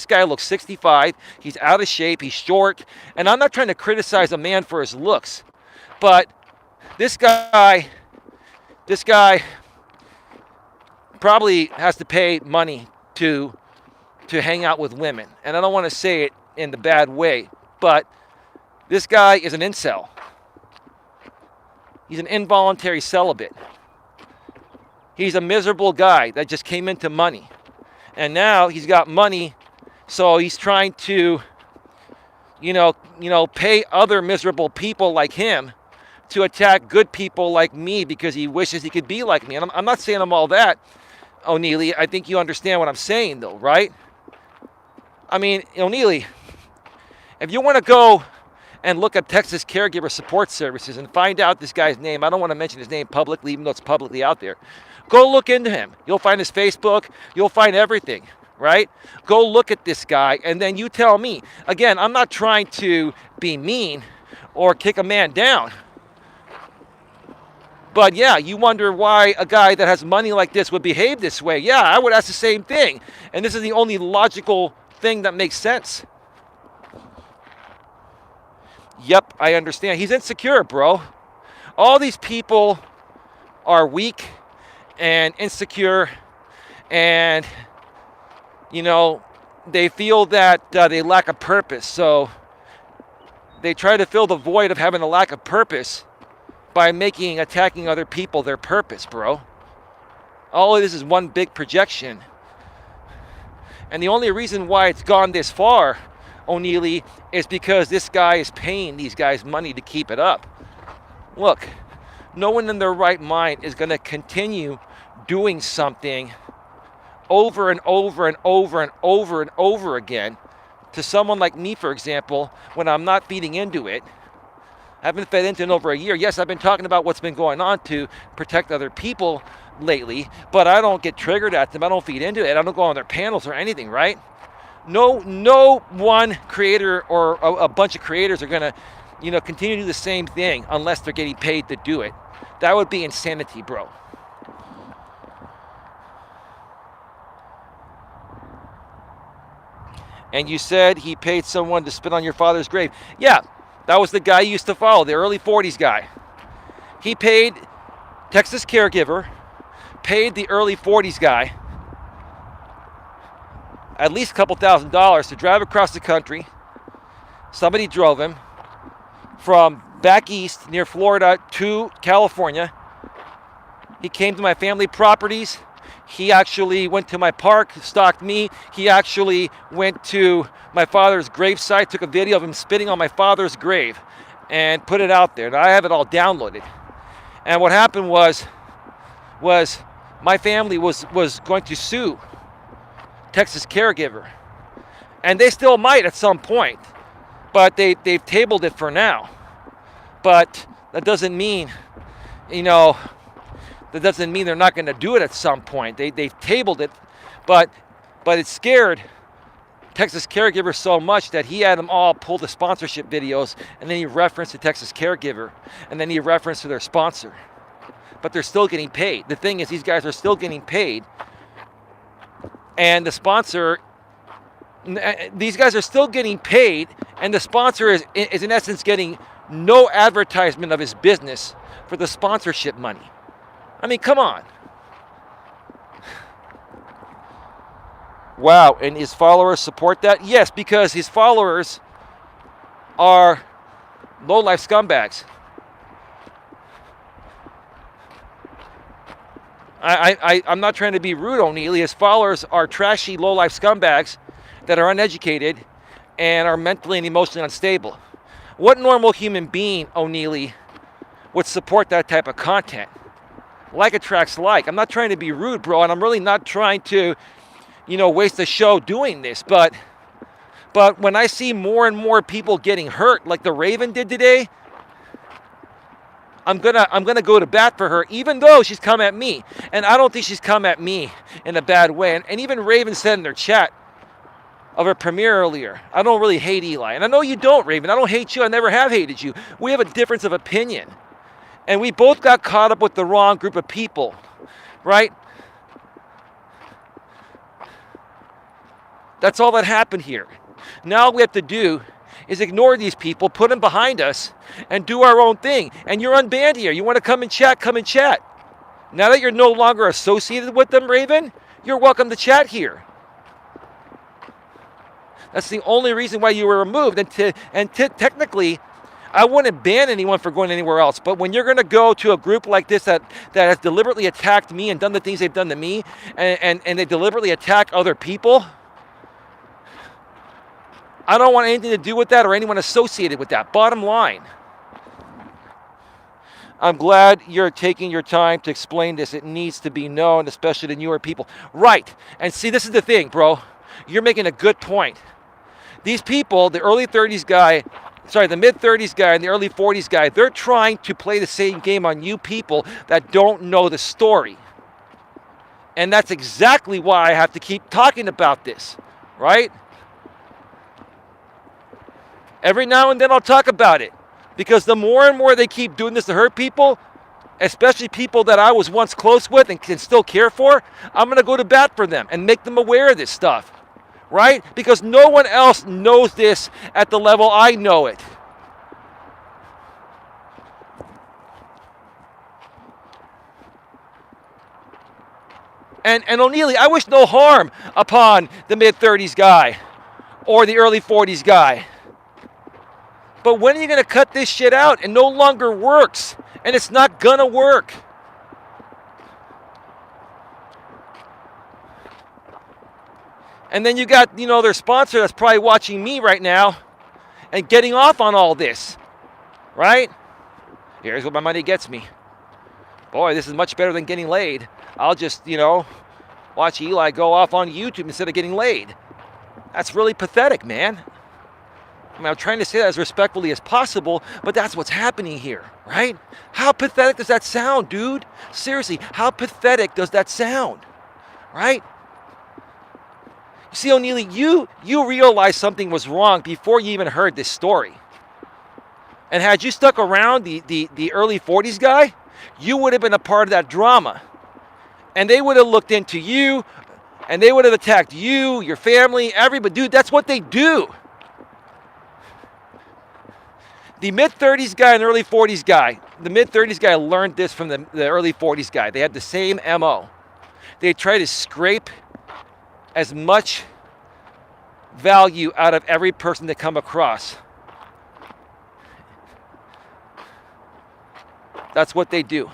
guy looks 65. He's out of shape. He's short, and I'm not trying to criticize a man for his looks, but this guy probably has to pay money to hang out with women, and I don't want to say it in the bad way, but this guy is an incel. He's an involuntary celibate. He's a miserable guy that just came into money. And now he's got money, so he's trying to, pay other miserable people like him to attack good people like me because he wishes he could be like me. And I'm not saying I'm all that, O'Neilly. I think you understand what I'm saying, though, right? I mean, O'Neilly, if you want to go and look at Texas Caregiver Support Services and find out this guy's name. I don't want to mention his name publicly, even though it's publicly out there. Go look into him. You'll find his Facebook. You'll find everything, right? Go look at this guy, and then you tell me. Again, I'm not trying to be mean or kick a man down. But yeah, you wonder why a guy that has money like this would behave this way. Yeah, I would ask the same thing. And this is the only logical thing that makes sense. Yep, I understand. He's insecure, bro. All these people are weak and insecure, and, they feel that they lack a purpose. So they try to fill the void of having a lack of purpose by attacking other people their purpose, bro. All of this is one big projection. And the only reason why it's gone this far, O'Neilly, is because this guy is paying these guys money to keep it up. Look, no one in their right mind is going to continue doing something over and over and over and over and over again to someone like me, for example, when I'm not feeding into it. I haven't fed into it in over a year. Yes, I've been talking about what's been going on to protect other people lately, but I don't get triggered at them. I don't feed into it. I don't go on their panels or anything, right? No one creator or a bunch of creators are going to, continue to do the same thing unless they're getting paid to do it. That would be insanity, bro. And you said he paid someone to spit on your father's grave. Yeah, that was the guy you used to follow, the early 40s guy. He paid Texas Caregiver, paid the early 40s guy at least a couple $1,000s to drive across the country, Somebody drove him from back east near Florida to California. He came to my family properties. He actually went to my park, stalked me. He actually went to my father's gravesite, took a video of him spitting on my father's grave and put it out there. And I have it all downloaded. And what happened was my family was going to sue Texas Caregiver. And they still might at some point, but they've tabled it for now. But that doesn't mean, that doesn't mean they're not going to do it at some point. They've tabled it, but it scared Texas Caregiver so much that he had them all pull the sponsorship videos, and then he referenced the Texas Caregiver, and then he referenced to their sponsor. But they're still getting paid. The thing is, these guys are still getting paid, and the sponsor, these guys are still getting paid, and the sponsor is in essence getting no advertisement of his business for the sponsorship money. I mean, come on. Wow, and his followers support that? Yes, because his followers are low-life scumbags. I'm not trying to be rude, O'Neely. His followers are trashy, low-life scumbags that are uneducated and are mentally and emotionally unstable. What normal human being, O'Neely, would support that type of content? Like attracts like. I'm not trying to be rude, bro, and I'm really not trying to, waste the show doing this. But when I see more and more people getting hurt, like the Raven did today, I'm gonna go to bat for her, even though she's come at me. And I don't think she's come at me in a bad way. And even Raven said in their chat of her premiere earlier, I don't really hate Eli. And I know you don't, Raven. I don't hate you. I never have hated you. We have a difference of opinion. And we both got caught up with the wrong group of people, right? That's all that happened here. Now all we have to do is ignore these people, put them behind us, and do our own thing. And you're unbanned here. You want to come and chat, come and chat. Now that you're no longer associated with them, Raven, you're welcome to chat here. That's the only reason why you were removed. And technically, I wouldn't ban anyone for going anywhere else. But when you're going to go to a group like this that has deliberately attacked me and done the things they've done to me, and they deliberately attack other people, I don't want anything to do with that or anyone associated with that. Bottom line. I'm glad you're taking your time to explain this. It needs to be known, especially to newer people. Right. And see, this is the thing, bro. You're making a good point. These people, the mid-30s guy and the early 40s guy, they're trying to play the same game on you people that don't know the story. And that's exactly why I have to keep talking about this, right? Every now and then I'll talk about it, because the more and more they keep doing this to hurt people, especially people that I was once close with and can still care for, I'm going to go to bat for them and make them aware of this stuff, right? Because no one else knows this at the level I know it. And O'Neely, I wish no harm upon the mid-30s guy or the early 40s guy. But when are you going to cut this shit out? It no longer works. And it's not going to work. And then you got, their sponsor that's probably watching me right now and getting off on all this. Right? Here's what my money gets me. Boy, this is much better than getting laid. I'll just, watch Eli go off on YouTube instead of getting laid. That's really pathetic, man. I mean, I'm trying to say that as respectfully as possible, but that's what's happening here, right? How pathetic does that sound, dude? Seriously, how pathetic does that sound, right? You see, O'Neely, you realized something was wrong before you even heard this story. And had you stuck around the early 40s guy, you would have been a part of that drama. And they would have looked into you, and they would have attacked you, your family, everybody. Dude, that's what they do. The mid-30s guy and the early 40s guy, the mid-30s guy learned this from the early 40s guy. They had the same MO. They try to scrape as much value out of every person they come across. That's what they do.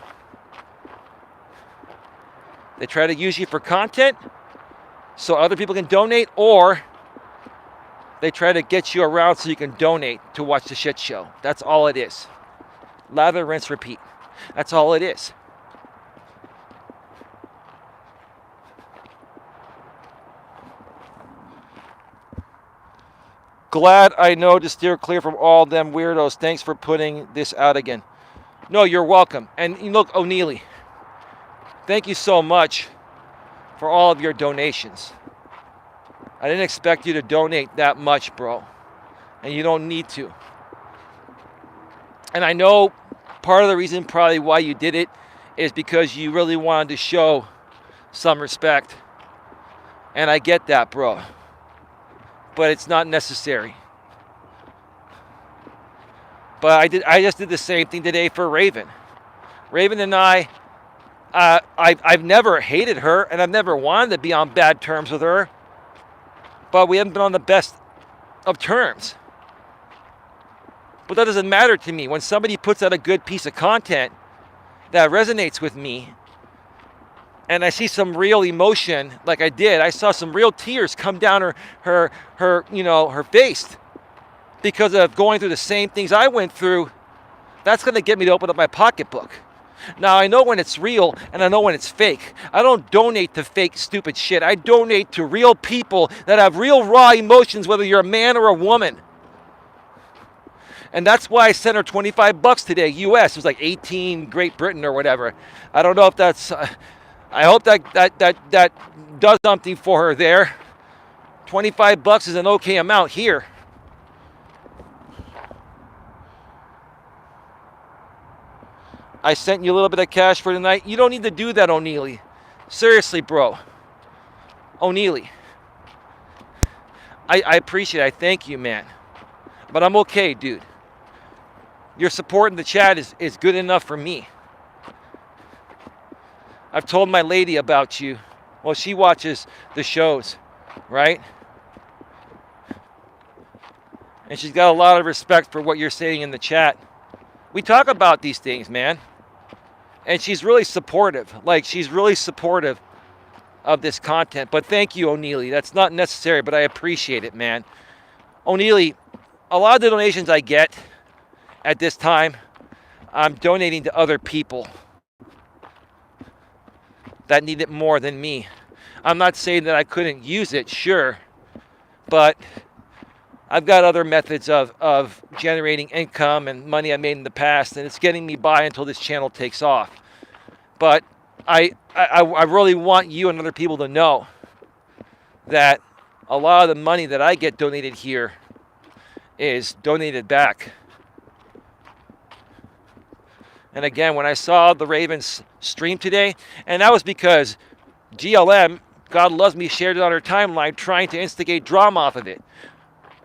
They try to use you for content so other people can donate, or they try to get you around so you can donate to watch the shit show. That's all it is. Lather, rinse, repeat. That's all it is. Glad I know to steer clear from all them weirdos. Thanks for putting this out again. No, you're welcome. And look, O'Neilly, thank you so much for all of your donations. I didn't expect you to donate that much, bro. And you don't need to. And I know part of the reason probably why you did it is because you really wanted to show some respect. And I get that, bro. But it's not necessary. But I just did the same thing today for Raven. Raven and I've never hated her, and I've never wanted to be on bad terms with her. But we haven't been on the best of terms. But that doesn't matter to me. When somebody puts out a good piece of content that resonates with me, and I see some real emotion, like I did, I saw some real tears come down her face because of going through the same things I went through. That's going to get me to open up my pocketbook. Now, I know when it's real and I know when it's fake. I don't donate to fake, stupid shit. I donate to real people that have real raw emotions, whether you're a man or a woman. And that's why I sent her $25 today, US. It was like 18 Great Britain or whatever. I don't know if that's... I hope that does something for her there. $25 is an okay amount here. I sent you a little bit of cash for tonight. You don't need to do that, O'Neilly. Seriously, bro. O'Neilly. I appreciate it. I thank you, man. But I'm okay, dude. Your support in the chat is good enough for me. I've told my lady about you. Well, she watches the shows, right? And she's got a lot of respect for what you're saying in the chat. We talk about these things, man. And she's really supportive. Like, she's really supportive of this content. But thank you, O'Neilly. That's not necessary, but I appreciate it, man. O'Neilly, a lot of the donations I get at this time, I'm donating to other people that need it more than me. I'm not saying that I couldn't use it, sure, but I've got other methods of generating income and money I made in the past, and it's getting me by until this channel takes off. But I really want you and other people to know that a lot of the money that I get donated here is donated back. And again, when I saw the Ravens stream today, and that was because GLM, God loves me, shared it on her timeline trying to instigate drama off of it.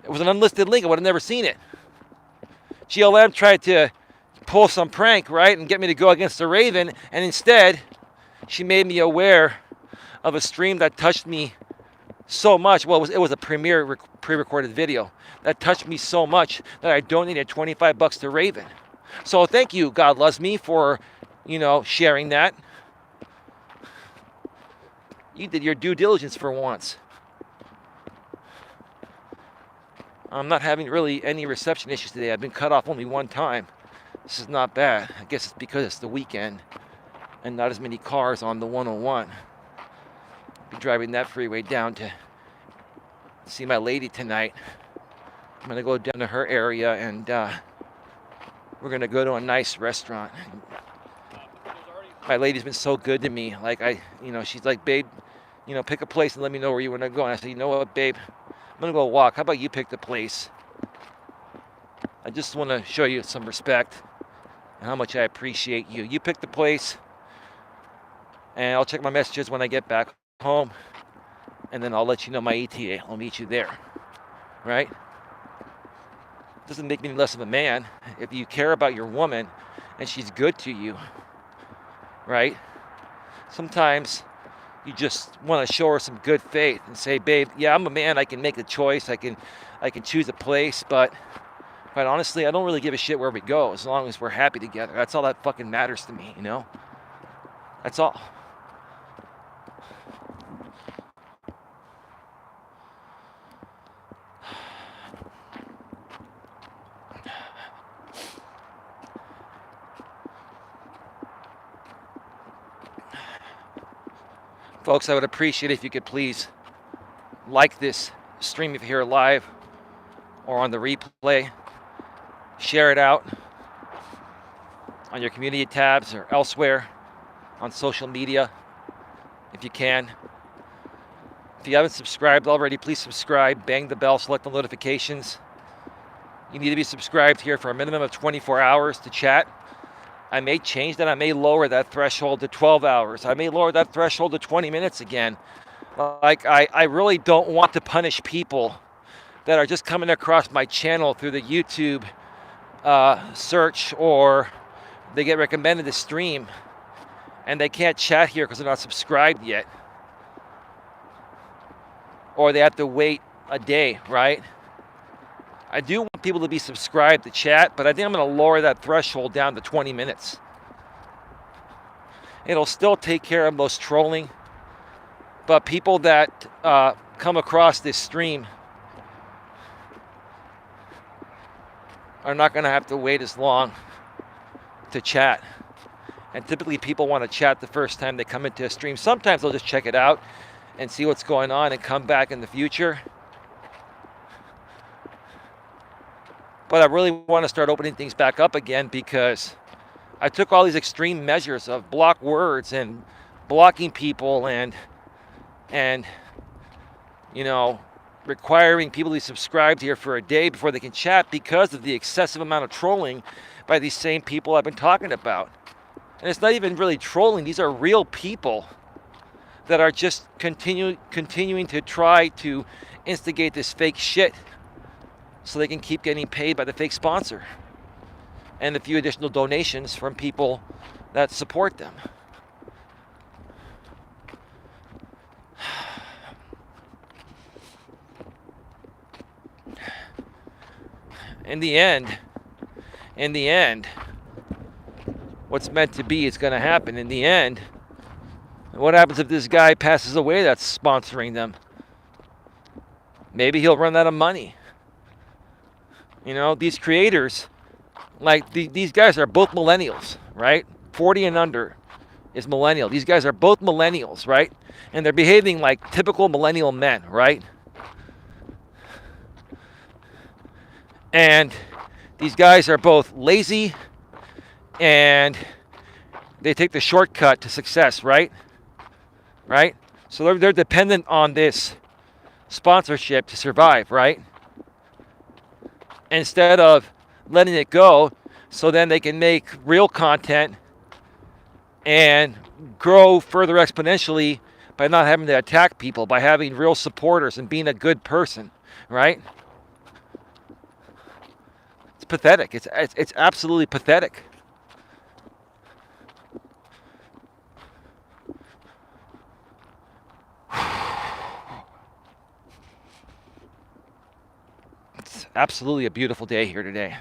It was an unlisted link. I would have never seen it. GLM tried to pull some prank, right, and get me to go against the Raven, and instead, she made me aware of a stream that touched me so much. Well, it was a pre-recorded video that touched me so much that I donated $25 to Raven. So thank you, God loves me, for, sharing that. You did your due diligence for once. I'm not having really any reception issues today. I've been cut off only one time. This is not bad. I guess it's because it's the weekend and not as many cars on the 101. I'll be driving that freeway down to see my lady tonight. I'm going to go down to her area and we're going to go to a nice restaurant. My lady's been so good to me. Like, she's like, babe, pick a place and let me know where you want to go. And I said, you know what, babe? I'm going to go walk. How about you pick the place? I just want to show you some respect and how much I appreciate you. You pick the place, and I'll check my messages when I get back home, and then I'll let you know my ETA. I'll meet you there, right? Doesn't make me any less of a man. If you care about your woman and she's good to you, right? Sometimes you just want to show her some good faith and say, babe, yeah, I'm a man. I can make a choice. I can choose a place, but But honestly, I don't really give a shit where we go as long as we're happy together. That's all that fucking matters to me, you know? That's all. Folks, I would appreciate if you could please like this stream if you're here live or on the replay. Share it out on your community tabs or elsewhere on social media if you can. If you haven't subscribed already, please subscribe, bang the bell, select the notifications. You need to be subscribed here for a minimum of 24 hours to chat. I may change that. I may lower that threshold to 12 hours. I may lower that threshold to 20 minutes again. Like, I really don't want to punish people that are just coming across my channel through the YouTube search, or they get recommended to stream and they can't chat here because they're not subscribed yet. Or they have to wait a day, right? I do want people to be subscribed to chat, but I think I'm going to lower that threshold down to 20 minutes. It'll still take care of most trolling, but people that come across this stream are not going to have to wait as long to chat. And typically people want to chat the first time they come into a stream. Sometimes they'll just check it out and see what's going on and come back in the future. But I really want to start opening things back up again, because I took all these extreme measures of block words and blocking people and you know, requiring people to be subscribed here for a day before they can chat because of the excessive amount of trolling by these same people I've been talking about. And it's not even really trolling. These are real people that are just continuing to try to instigate this fake shit so they can keep getting paid by the fake sponsor and the few additional donations from people that support them. In the end, what's meant to be is going to happen. In the end, what happens if this guy passes away that's sponsoring them? Maybe he'll run out of money. You know, these creators, like these guys are both millennials, right? 40 and under is millennial. These guys are both millennials, right? And they're behaving like typical millennial men, right? And these guys are both lazy and they take the shortcut to success, right? Right? So they're dependent on this sponsorship to survive, right? Instead of letting it go so then they can make real content and grow further exponentially by not having to attack people, by having real supporters and being a good person, right? It's pathetic. It's absolutely pathetic. It's absolutely a beautiful day here today.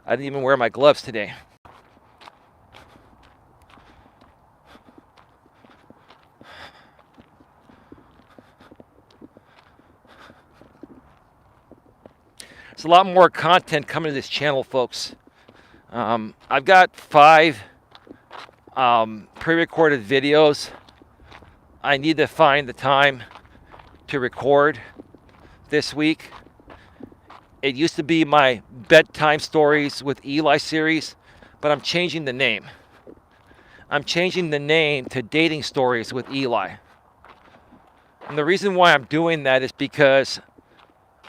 I didn't even wear my gloves today. There's a lot more content coming to this channel, folks. I've got 5 pre-recorded videos. I need to find the time to record this week. It used to be my bedtime stories with Eli series, but I'm changing the name. I'm changing the name to dating stories with Eli. And the reason why I'm doing that is because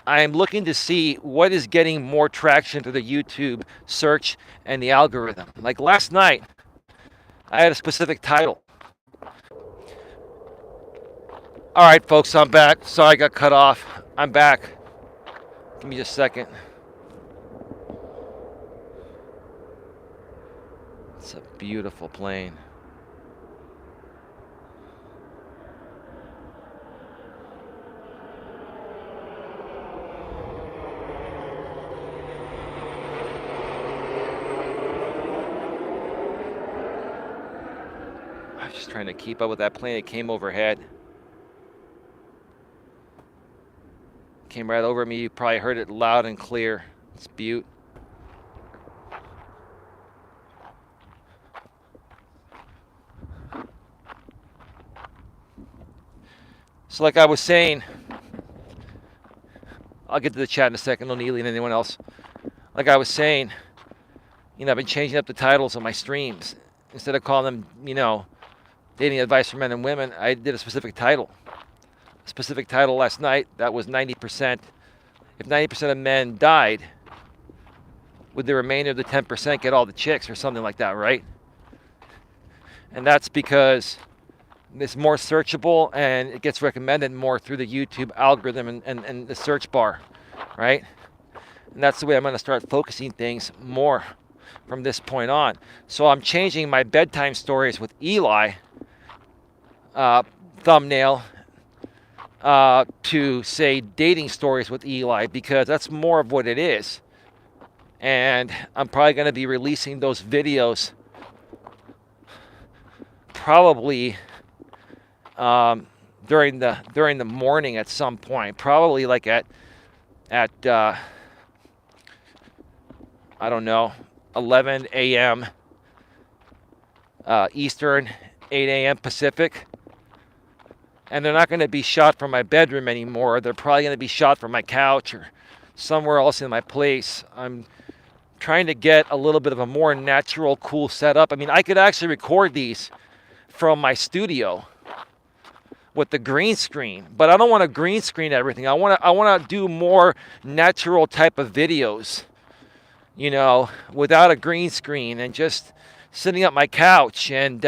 I'm looking to see what is getting more traction through the YouTube search and the algorithm. Like last night, I had a specific title. All right, folks, I'm back. Sorry I got cut off. I'm back. Give me just a second. It's a beautiful plane. trying to keep up with that plane. It came overhead. Came right over me. You probably heard it loud and clear. It's Butte. So like I was saying, I'll get to the chat in a second, O'Neilly and anyone else. Like I was saying, I've been changing up the titles of my streams. Instead of calling them, dating advice for men and women, I did a specific title. A specific title last night, that was 90%. If 90% of men died, would the remainder of the 10% get all the chicks or something like that, right? And that's because it's more searchable and it gets recommended more through the YouTube algorithm and the search bar, right? And that's the way I'm going to start focusing things more from this point on. So I'm changing my bedtime stories with Eli thumbnail to say dating stories with Eli, because that's more of what it is. And I'm probably going to be releasing those videos probably during the morning at some point, probably like at I don't know, 11 a.m. Eastern, 8 a.m. Pacific. And they're not going to be shot from my bedroom anymore. They're probably going to be shot from my couch or somewhere else in my place. I'm trying to get a little bit of a more natural, cool setup. I mean, I could actually record these from my studio with the green screen, but I don't want to green screen everything. I want to do more natural type of videos, without a green screen, and just sitting at my couch and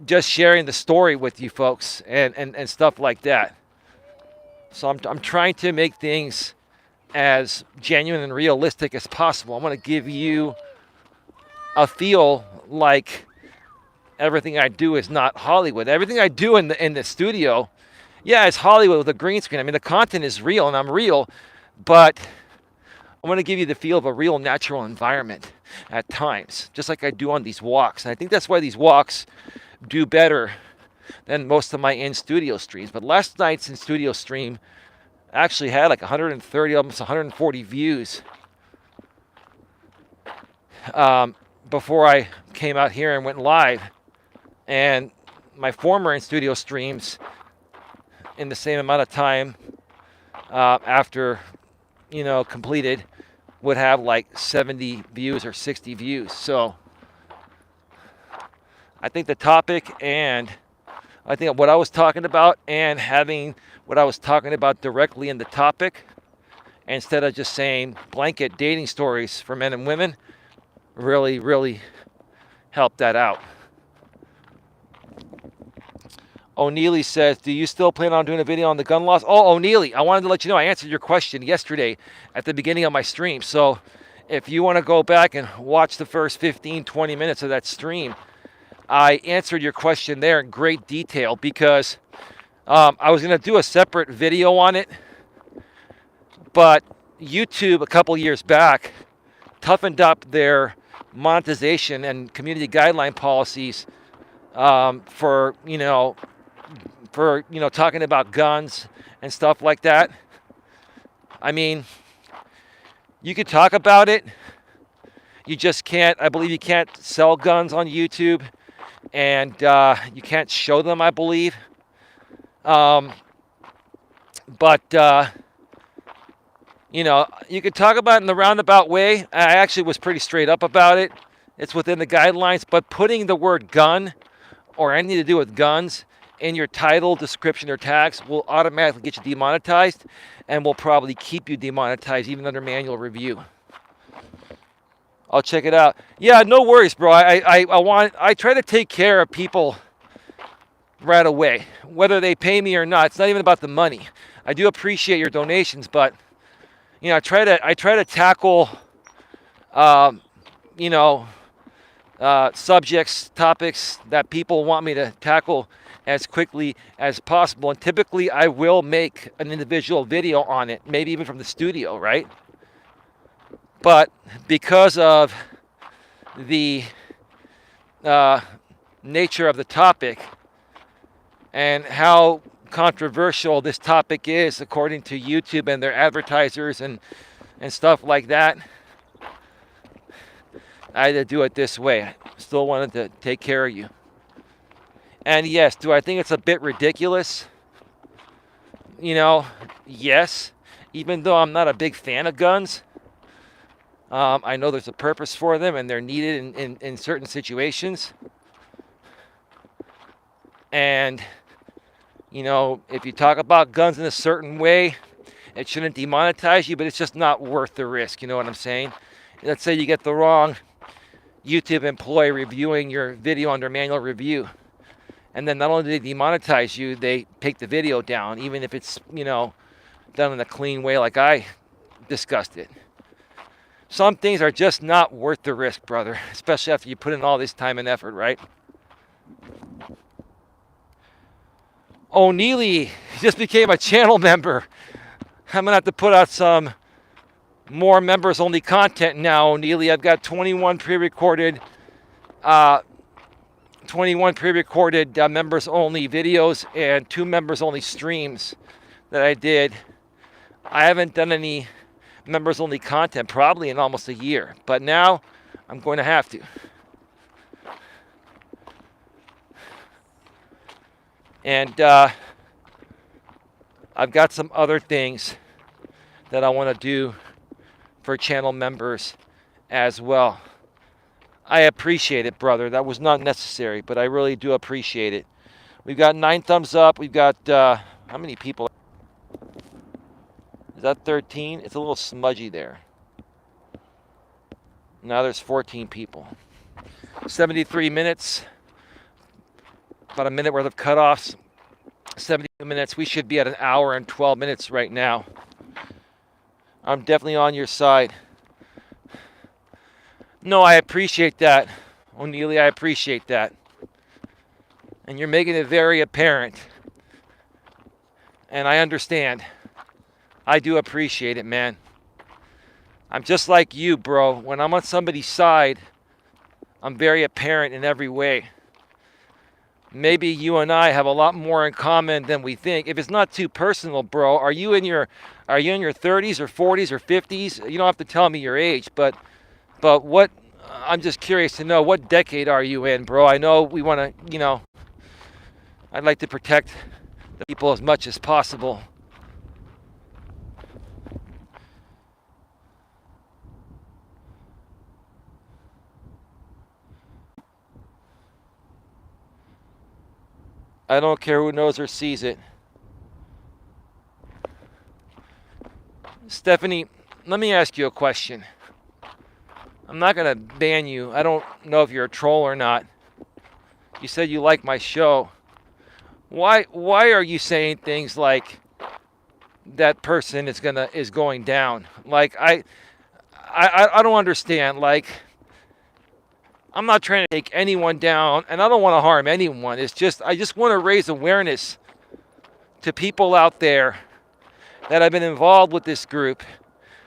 just sharing the story with you folks and stuff like that. So I'm trying to make things as genuine and realistic as possible. I want to give you a feel like everything I do is not Hollywood. Everything I do in the studio, yeah, it's Hollywood with a green screen. I mean, the content is real and I'm real, but I want to give you the feel of a real natural environment at times, just like I do on these walks. And I think that's why these walks do better than most of my in-studio streams. But last night's in-studio stream actually had like 130, almost 140 views before I came out here and went live. And my former in-studio streams in the same amount of time after, completed would have like 70 views or 60 views. So I think the topic and I think what I was talking about and having what I was talking about directly in the topic, instead of just saying blanket dating stories for men and women, really, really helped that out. O'Neilly says, do you still plan on doing a video on the gun laws? Oh, O'Neilly, I wanted to let you know I answered your question yesterday at the beginning of my stream. So if you want to go back and watch the first 15, 20 minutes of that stream, I answered your question there in great detail, because I was going to do a separate video on it, but YouTube a couple years back toughened up their monetization and community guideline policies for talking about guns and stuff like that. I mean, you could talk about it. You just can't, I believe you can't sell guns on YouTube, and you can't show them, I believe. You could talk about it in the roundabout way. I actually was pretty straight up about it. It's within the guidelines, but putting the word gun or anything to do with guns in your title, description, or tags will automatically get you demonetized, and will probably keep you demonetized even under manual review. I'll check it out. Yeah, no worries, bro. I try to take care of people right away, whether they pay me or not. It's not even about the money. I do appreciate your donations, but I try to tackle subjects, topics that people want me to tackle as quickly as possible. And typically I will make an individual video on it, maybe even from the studio, right? But because of the nature of the topic and how controversial this topic is according to YouTube and their advertisers and stuff like that, I had to do it this way. I still wanted to take care of you. And yes, do I think it's a bit ridiculous? You know, yes. Even though I'm not a big fan of guns, I know there's a purpose for them and they're needed in certain situations. And, you know, if you talk about guns in a certain way, it shouldn't demonetize you, but it's just not worth the risk. You know what I'm saying? Let's say you get the wrong YouTube employee reviewing your video under manual review. And then not only do they demonetize you, they take the video down, even if it's, you know, done in a clean way like I discussed it. Some things are just not worth the risk, brother, especially after you put in all this time and effort, right? O'Neely just became a channel member. I'm going to have to put out some more members-only content now, O'Neely. I've got 21 pre-recorded members-only videos and 2 members-only streams that I did. I haven't done any members-only content probably in almost a year, but now I'm going to have to. And I've got some other things that I want to do for channel members as well. I appreciate it, brother. That was not necessary, but I really do appreciate it. We've got 9 thumbs up. We've got, how many people? Is that 13? It's a little smudgy there. Now there's 14 people. 73 minutes. About a minute worth of cutoffs. 72 minutes. We should be at an hour and 12 minutes right now. I'm definitely on your side. No, I appreciate that, O'Neely. I appreciate that. And you're making it very apparent. And I understand. I do appreciate it, man. I'm just like you, bro. When I'm on somebody's side, I'm very apparent in every way. Maybe you and I have a lot more in common than we think. If it's not too personal, bro, are you in your 30s or 40s or 50s? You don't have to tell me your age, but what, I'm just curious to know, what decade are you in, bro? I know we want to, you know, I'd like to protect the people as much as possible. I don't care who knows or sees it. Stephanie, let me ask you a question. I'm not going to ban you. I don't know if you're a troll or not. You said you like my show. Why are you saying things like that person is going down? Like I don't understand. Like, I'm not trying to take anyone down, and I don't want to harm anyone. It's just, I just want to raise awareness to people out there that have been involved with this group,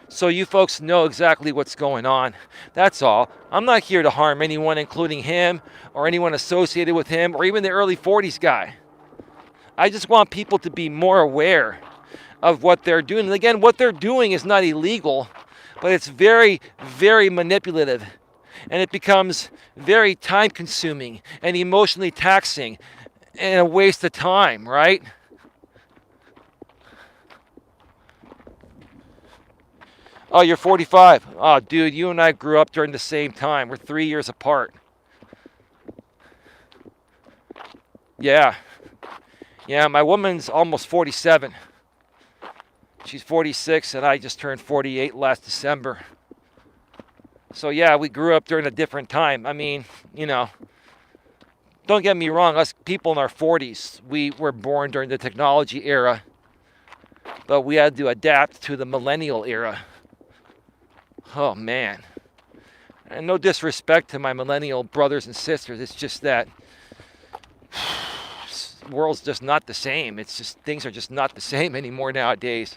so you folks know exactly what's going on. That's all. I'm not here to harm anyone, including him or anyone associated with him or even the early 40s guy. I just want people to be more aware of what they're doing. And again, what they're doing is not illegal, but it's very, very manipulative. And it becomes very time-consuming and emotionally taxing and a waste of time, right? Oh, you're 45. Oh, dude, you and I grew up during the same time. We're 3 years apart. Yeah. Yeah, my woman's almost 47. She's 46, and I just turned 48 last December. So, yeah, we grew up during a different time. I mean, you know, don't get me wrong. Us people in our 40s, we were born during the technology era, but we had to adapt to the millennial era. Oh, man. And no disrespect to my millennial brothers and sisters. It's just that the world's just not the same. It's just, things are just not the same anymore nowadays.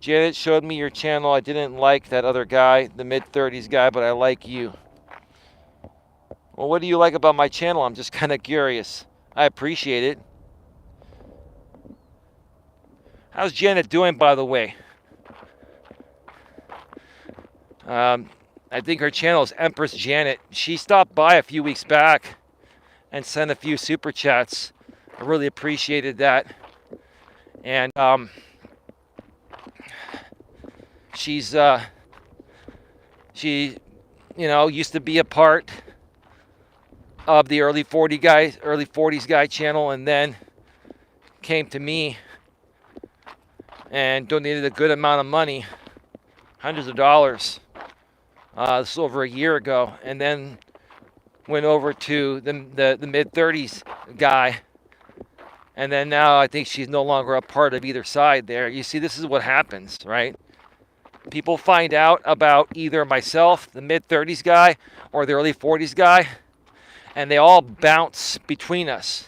Janet showed me your channel. I didn't like that other guy, the mid-30s guy, but I like you. Well, what do you like about my channel? I'm just kind of curious. I appreciate it. How's Janet doing, by the way? I think her channel is Empress Janet. She stopped by a few weeks back and sent a few super chats. I really appreciated that. And she used to be a part of the early 40s guy channel, and then came to me and donated a good amount of money, hundreds of dollars. This was over a year ago, and then went over to the mid-30s guy, and then now I think she's no longer a part of either side there. You see, this is what happens, right? People find out about either myself, the mid-30s guy, or the early 40s guy, and they all bounce between us.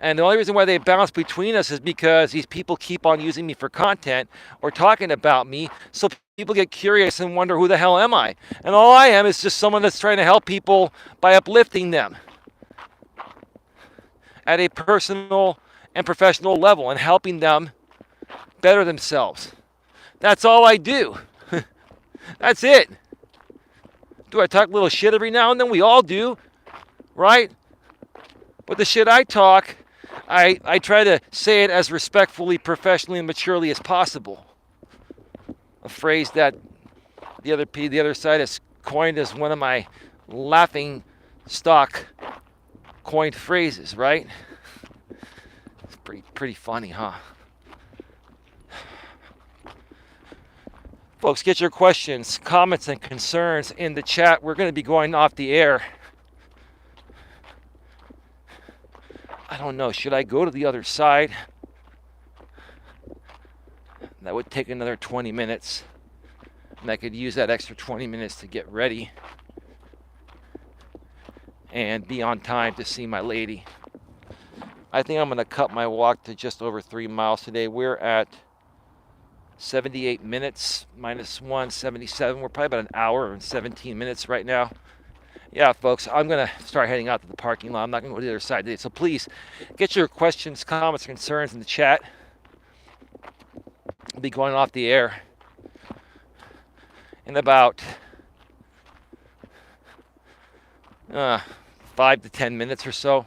And the only reason why they bounce between us is because these people keep on using me for content or talking about me. So people get curious and wonder, who the hell am I? And all I am is just someone that's trying to help people by uplifting them at a personal and professional level and helping them better themselves. That's all I do. That's it. Do I talk a little shit every now and then? We all do, right? But the shit I talk, I try to say it as respectfully, professionally, and maturely as possible. A phrase that the other side has coined as one of my laughing stock coined phrases, right? It's pretty funny, huh? Folks, get your questions, comments, and concerns in the chat. We're going to be going off the air. I don't know. Should I go to the other side? That would take another 20 minutes. And I could use that extra 20 minutes to get ready and be on time to see my lady. I think I'm going to cut my walk to just over 3 miles today. We're at 78 minutes minus 1, 77. We're probably about an hour and 17 minutes right now. Yeah, folks, I'm going to start heading out to the parking lot. I'm not going to go to the other side today. So please get your questions, comments, concerns in the chat. I'll be going off the air in about 5 to 10 minutes or so.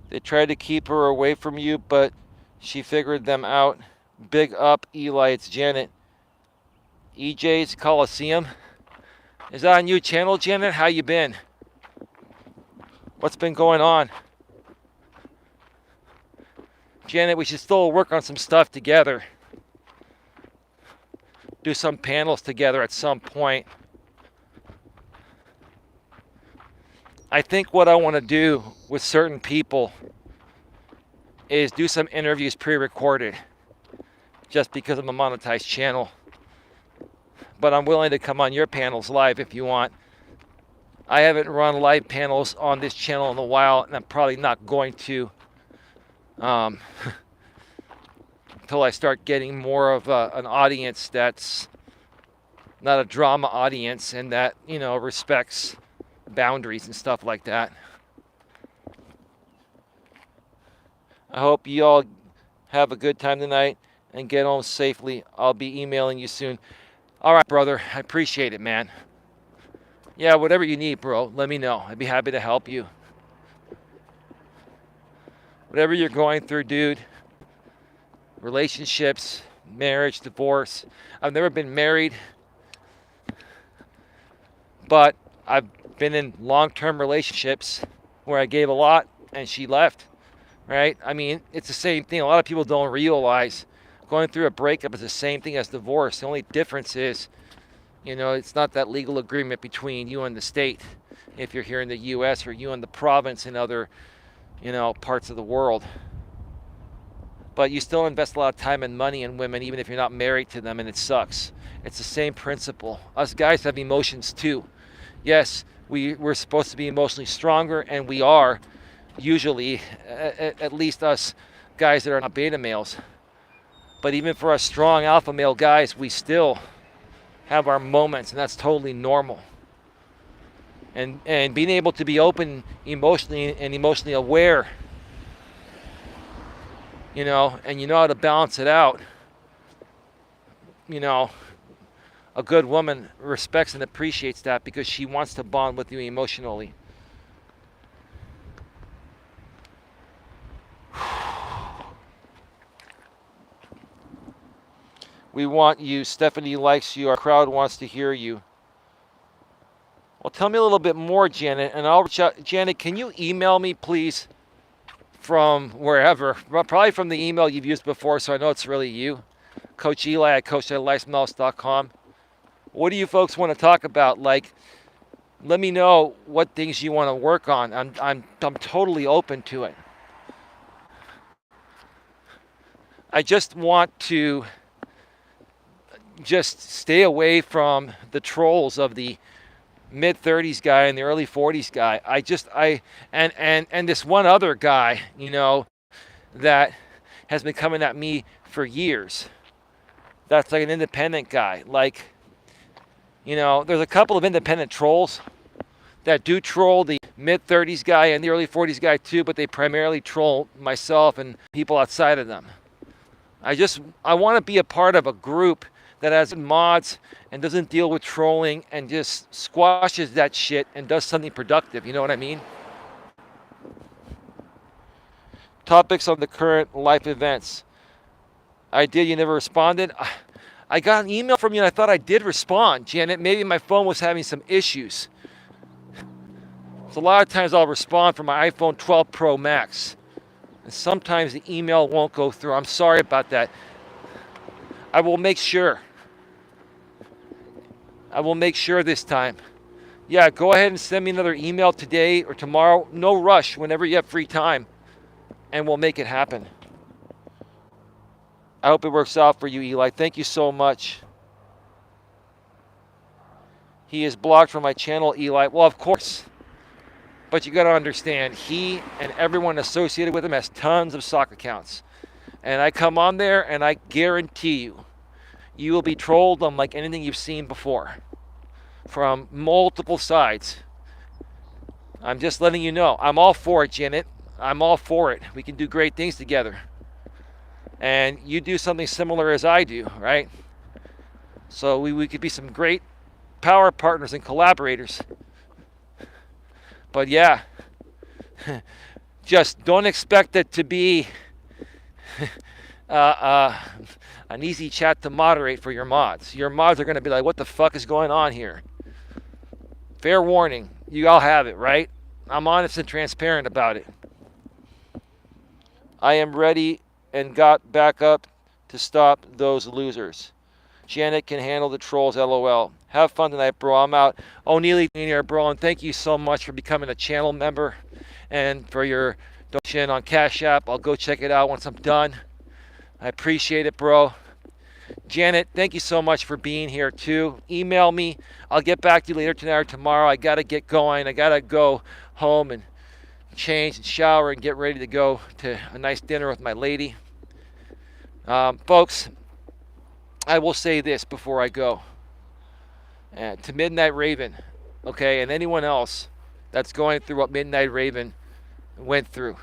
They tried to keep her away from you, but she figured them out. Big up, Eli. It's Janet. EJ's Coliseum. Is that on your channel, Janet? How you been? What's been going on? Janet, we should still work on some stuff together. Do some panels together at some point. I think what I want to do with certain people is do some interviews pre-recorded, just because I'm a monetized channel. But I'm willing to come on your panels live if you want. I haven't run live panels on this channel in a while, and I'm probably not going to until I start getting more of an audience that's not a drama audience and that, respects boundaries and stuff like that. I hope you all have a good time tonight and get home safely. I'll be emailing you soon. All right, brother. I appreciate it, man. Yeah, whatever you need, bro, let me know. I'd be happy to help you. Whatever you're going through, dude. Relationships, marriage, divorce. I've never been married, but I've been in long-term relationships where I gave a lot and she left, right? I mean, it's the same thing. A lot of people don't realize going through a breakup is the same thing as divorce. The only difference is, it's not that legal agreement between you and the state if you're here in the U.S. or you and the province in other, parts of the world. but you still invest a lot of time and money in women, even if you're not married to them, and it sucks. It's the same principle. Us guys have emotions too. Yes, we're supposed to be emotionally stronger, and we are, usually, at least us guys that are not beta males. But even for us strong alpha male guys, we still have our moments, and that's totally normal. And being able to be open emotionally and emotionally aware, and you know how to balance it out, a good woman respects and appreciates that because she wants to bond with you emotionally. We want you. Stephanie likes you. Our crowd wants to hear you. Well, tell me a little bit more, Janet, and I'll reach out. Janet, can you email me, please, from wherever? Probably from the email you've used before, so I know it's really you. Coach Eli at coacheli@eliasmelas.com. What do you folks want to talk about? Like, let me know what things you want to work on. I'm totally open to it. I just want to just stay away from the trolls of the mid-30s guy and the early 40s guy. And this one other guy, that has been coming at me for years. That's like an independent guy. Like, there's a couple of independent trolls that do troll the mid-30s guy and the early 40s guy too, but they primarily troll myself and people outside of them. I want to be a part of a group that has mods and doesn't deal with trolling and just squashes that shit and does something productive. You know what I mean? Topics on the current life events. You never responded. I got an email from you and I thought I did respond, Janet. Maybe my phone was having some issues. So a lot of times I'll respond from my iPhone 12 Pro Max. And sometimes the email won't go through. I'm sorry about that. I will make sure. This time. Yeah, go ahead and send me another email today or tomorrow. No rush, whenever you have free time. And we'll make it happen. I hope it works out for you, Eli. Thank you so much. He is blocked from my channel, Eli. Well, of course. But you got to understand, he and everyone associated with him has tons of sock accounts. And I come on there and I guarantee you will be trolled unlike anything you've seen before. From multiple sides. I'm just letting you know. I'm all for it, Janet. I'm all for it. We can do great things together. And you do something similar as I do, right? So we could be some great power partners and collaborators. But yeah, just don't expect it to be an easy chat to moderate for your mods. Your mods are going to be like, what the fuck is going on here? Fair warning. You all have it, right? I'm honest and transparent about it. I am ready and got back up to stop those losers. Janet can handle the trolls, LOL. Have fun tonight, bro. I'm out. O'Neilly here, bro, and thank you so much for becoming a channel member and for your donation on Cash App. I'll go check it out once I'm done. I appreciate it, bro. Janet, thank you so much for being here, too. Email me. I'll get back to you later tonight or tomorrow. I got to get going. I got to go home and change and shower and get ready to go to a nice dinner with my lady. Folks, I will say this before I go. To Midnight Raven, okay, and anyone else that's going through what Midnight Raven went through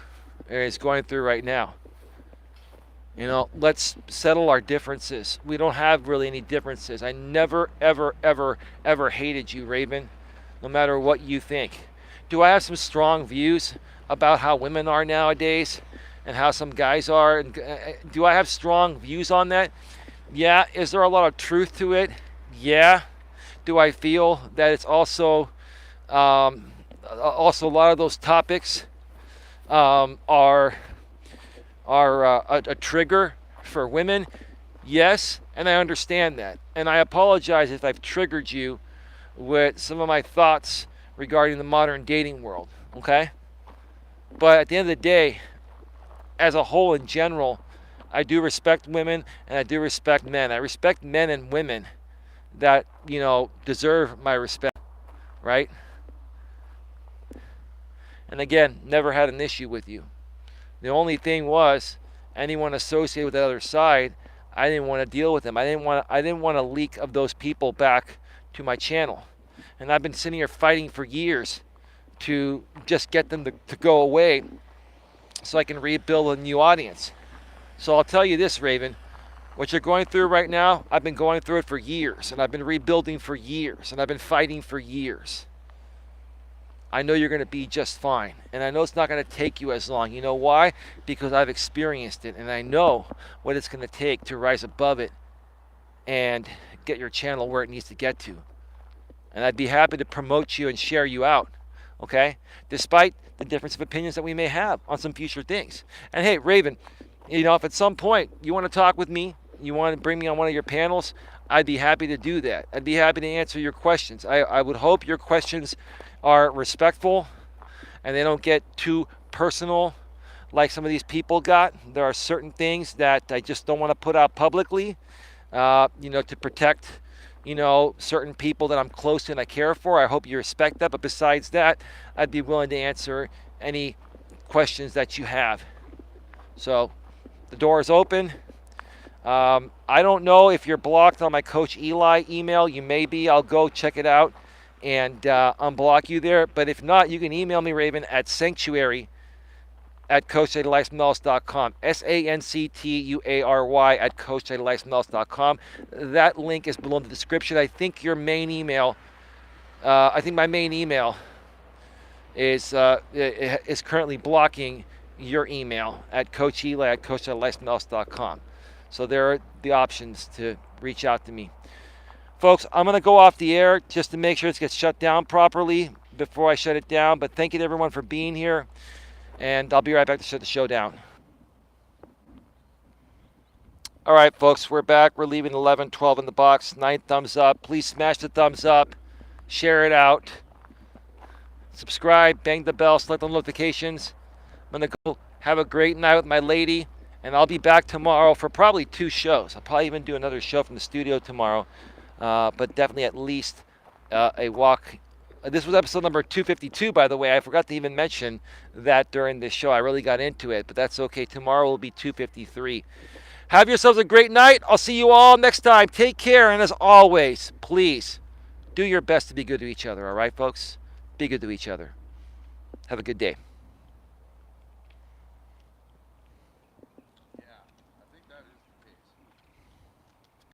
or is going through right now. Let's settle our differences. We don't have really any differences. I never, ever, ever, ever hated you, Raven, no matter what you think. Do I have some strong views about how women are nowadays and how some guys are? Do I have strong views on that? Yeah. Is there a lot of truth to it? Yeah. Do I feel that it's also a lot of those topics are a trigger for women? Yes, and I understand that. And I apologize if I've triggered you with some of my thoughts regarding the modern dating world, okay? But at the end of the day, as a whole in general, I do respect women and I do respect men. I respect men and women that, deserve my respect, right? And again, never had an issue with you. The only thing was anyone associated with the other side, I didn't want to deal with them. I didn't want a leak of those people back to my channel. And I've been sitting here fighting for years to just get them to go away so I can rebuild a new audience. So I'll tell you this, Raven, what you're going through right now, I've been going through it for years, and I've been rebuilding for years, and I've been fighting for years. I know you're going to be just fine, and I know it's not going to take you as long. You know why? Because I've experienced it, and I know what it's going to take to rise above it and get your channel where it needs to get to. And I'd be happy to promote you and share you out, okay? Despite the difference of opinions that we may have on some future things. And hey, Raven, if at some point you want to talk with me, you want to bring me on one of your panels, I'd be happy to do that. I'd be happy to answer your questions. I would hope your questions are respectful and they don't get too personal like some of these people got. There are certain things that I just don't want to put out publicly, to protect, certain people that I'm close to and I care for. I hope you respect that. But besides that, I'd be willing to answer any questions that you have. So the door is open. I don't know if you're blocked on my Coach Eli email. You may be. I'll go check it out and unblock you there. But if not, you can email me, Raven, at sanctuary@coacheliasmelas.com. sanctuary@coacheliasmelas.com. That link is below in the description. I think your main email, my main email is currently blocking your email at coacheli@coacheliasmelas.com. So there are the options to reach out to me. Folks, I'm going to go off the air just to make sure this gets shut down properly before I shut it down. But thank you to everyone for being here. And I'll be right back to shut the show down. All right, folks, we're back. We're leaving 11, 12 in the box. 9 thumbs up. Please smash the thumbs up. Share it out. Subscribe. Bang the bell. Select the notifications. I'm going to go have a great night with my lady. And I'll be back tomorrow for probably 2 shows. I'll probably even do another show from the studio tomorrow. But definitely at least a walk. This was episode number 252, by the way. I forgot to even mention that during this show. I really got into it, but that's okay. Tomorrow will be 253. Have yourselves a great night. I'll see you all next time. Take care, and as always, please do your best to be good to each other, all right, folks? Be good to each other. Have a good day.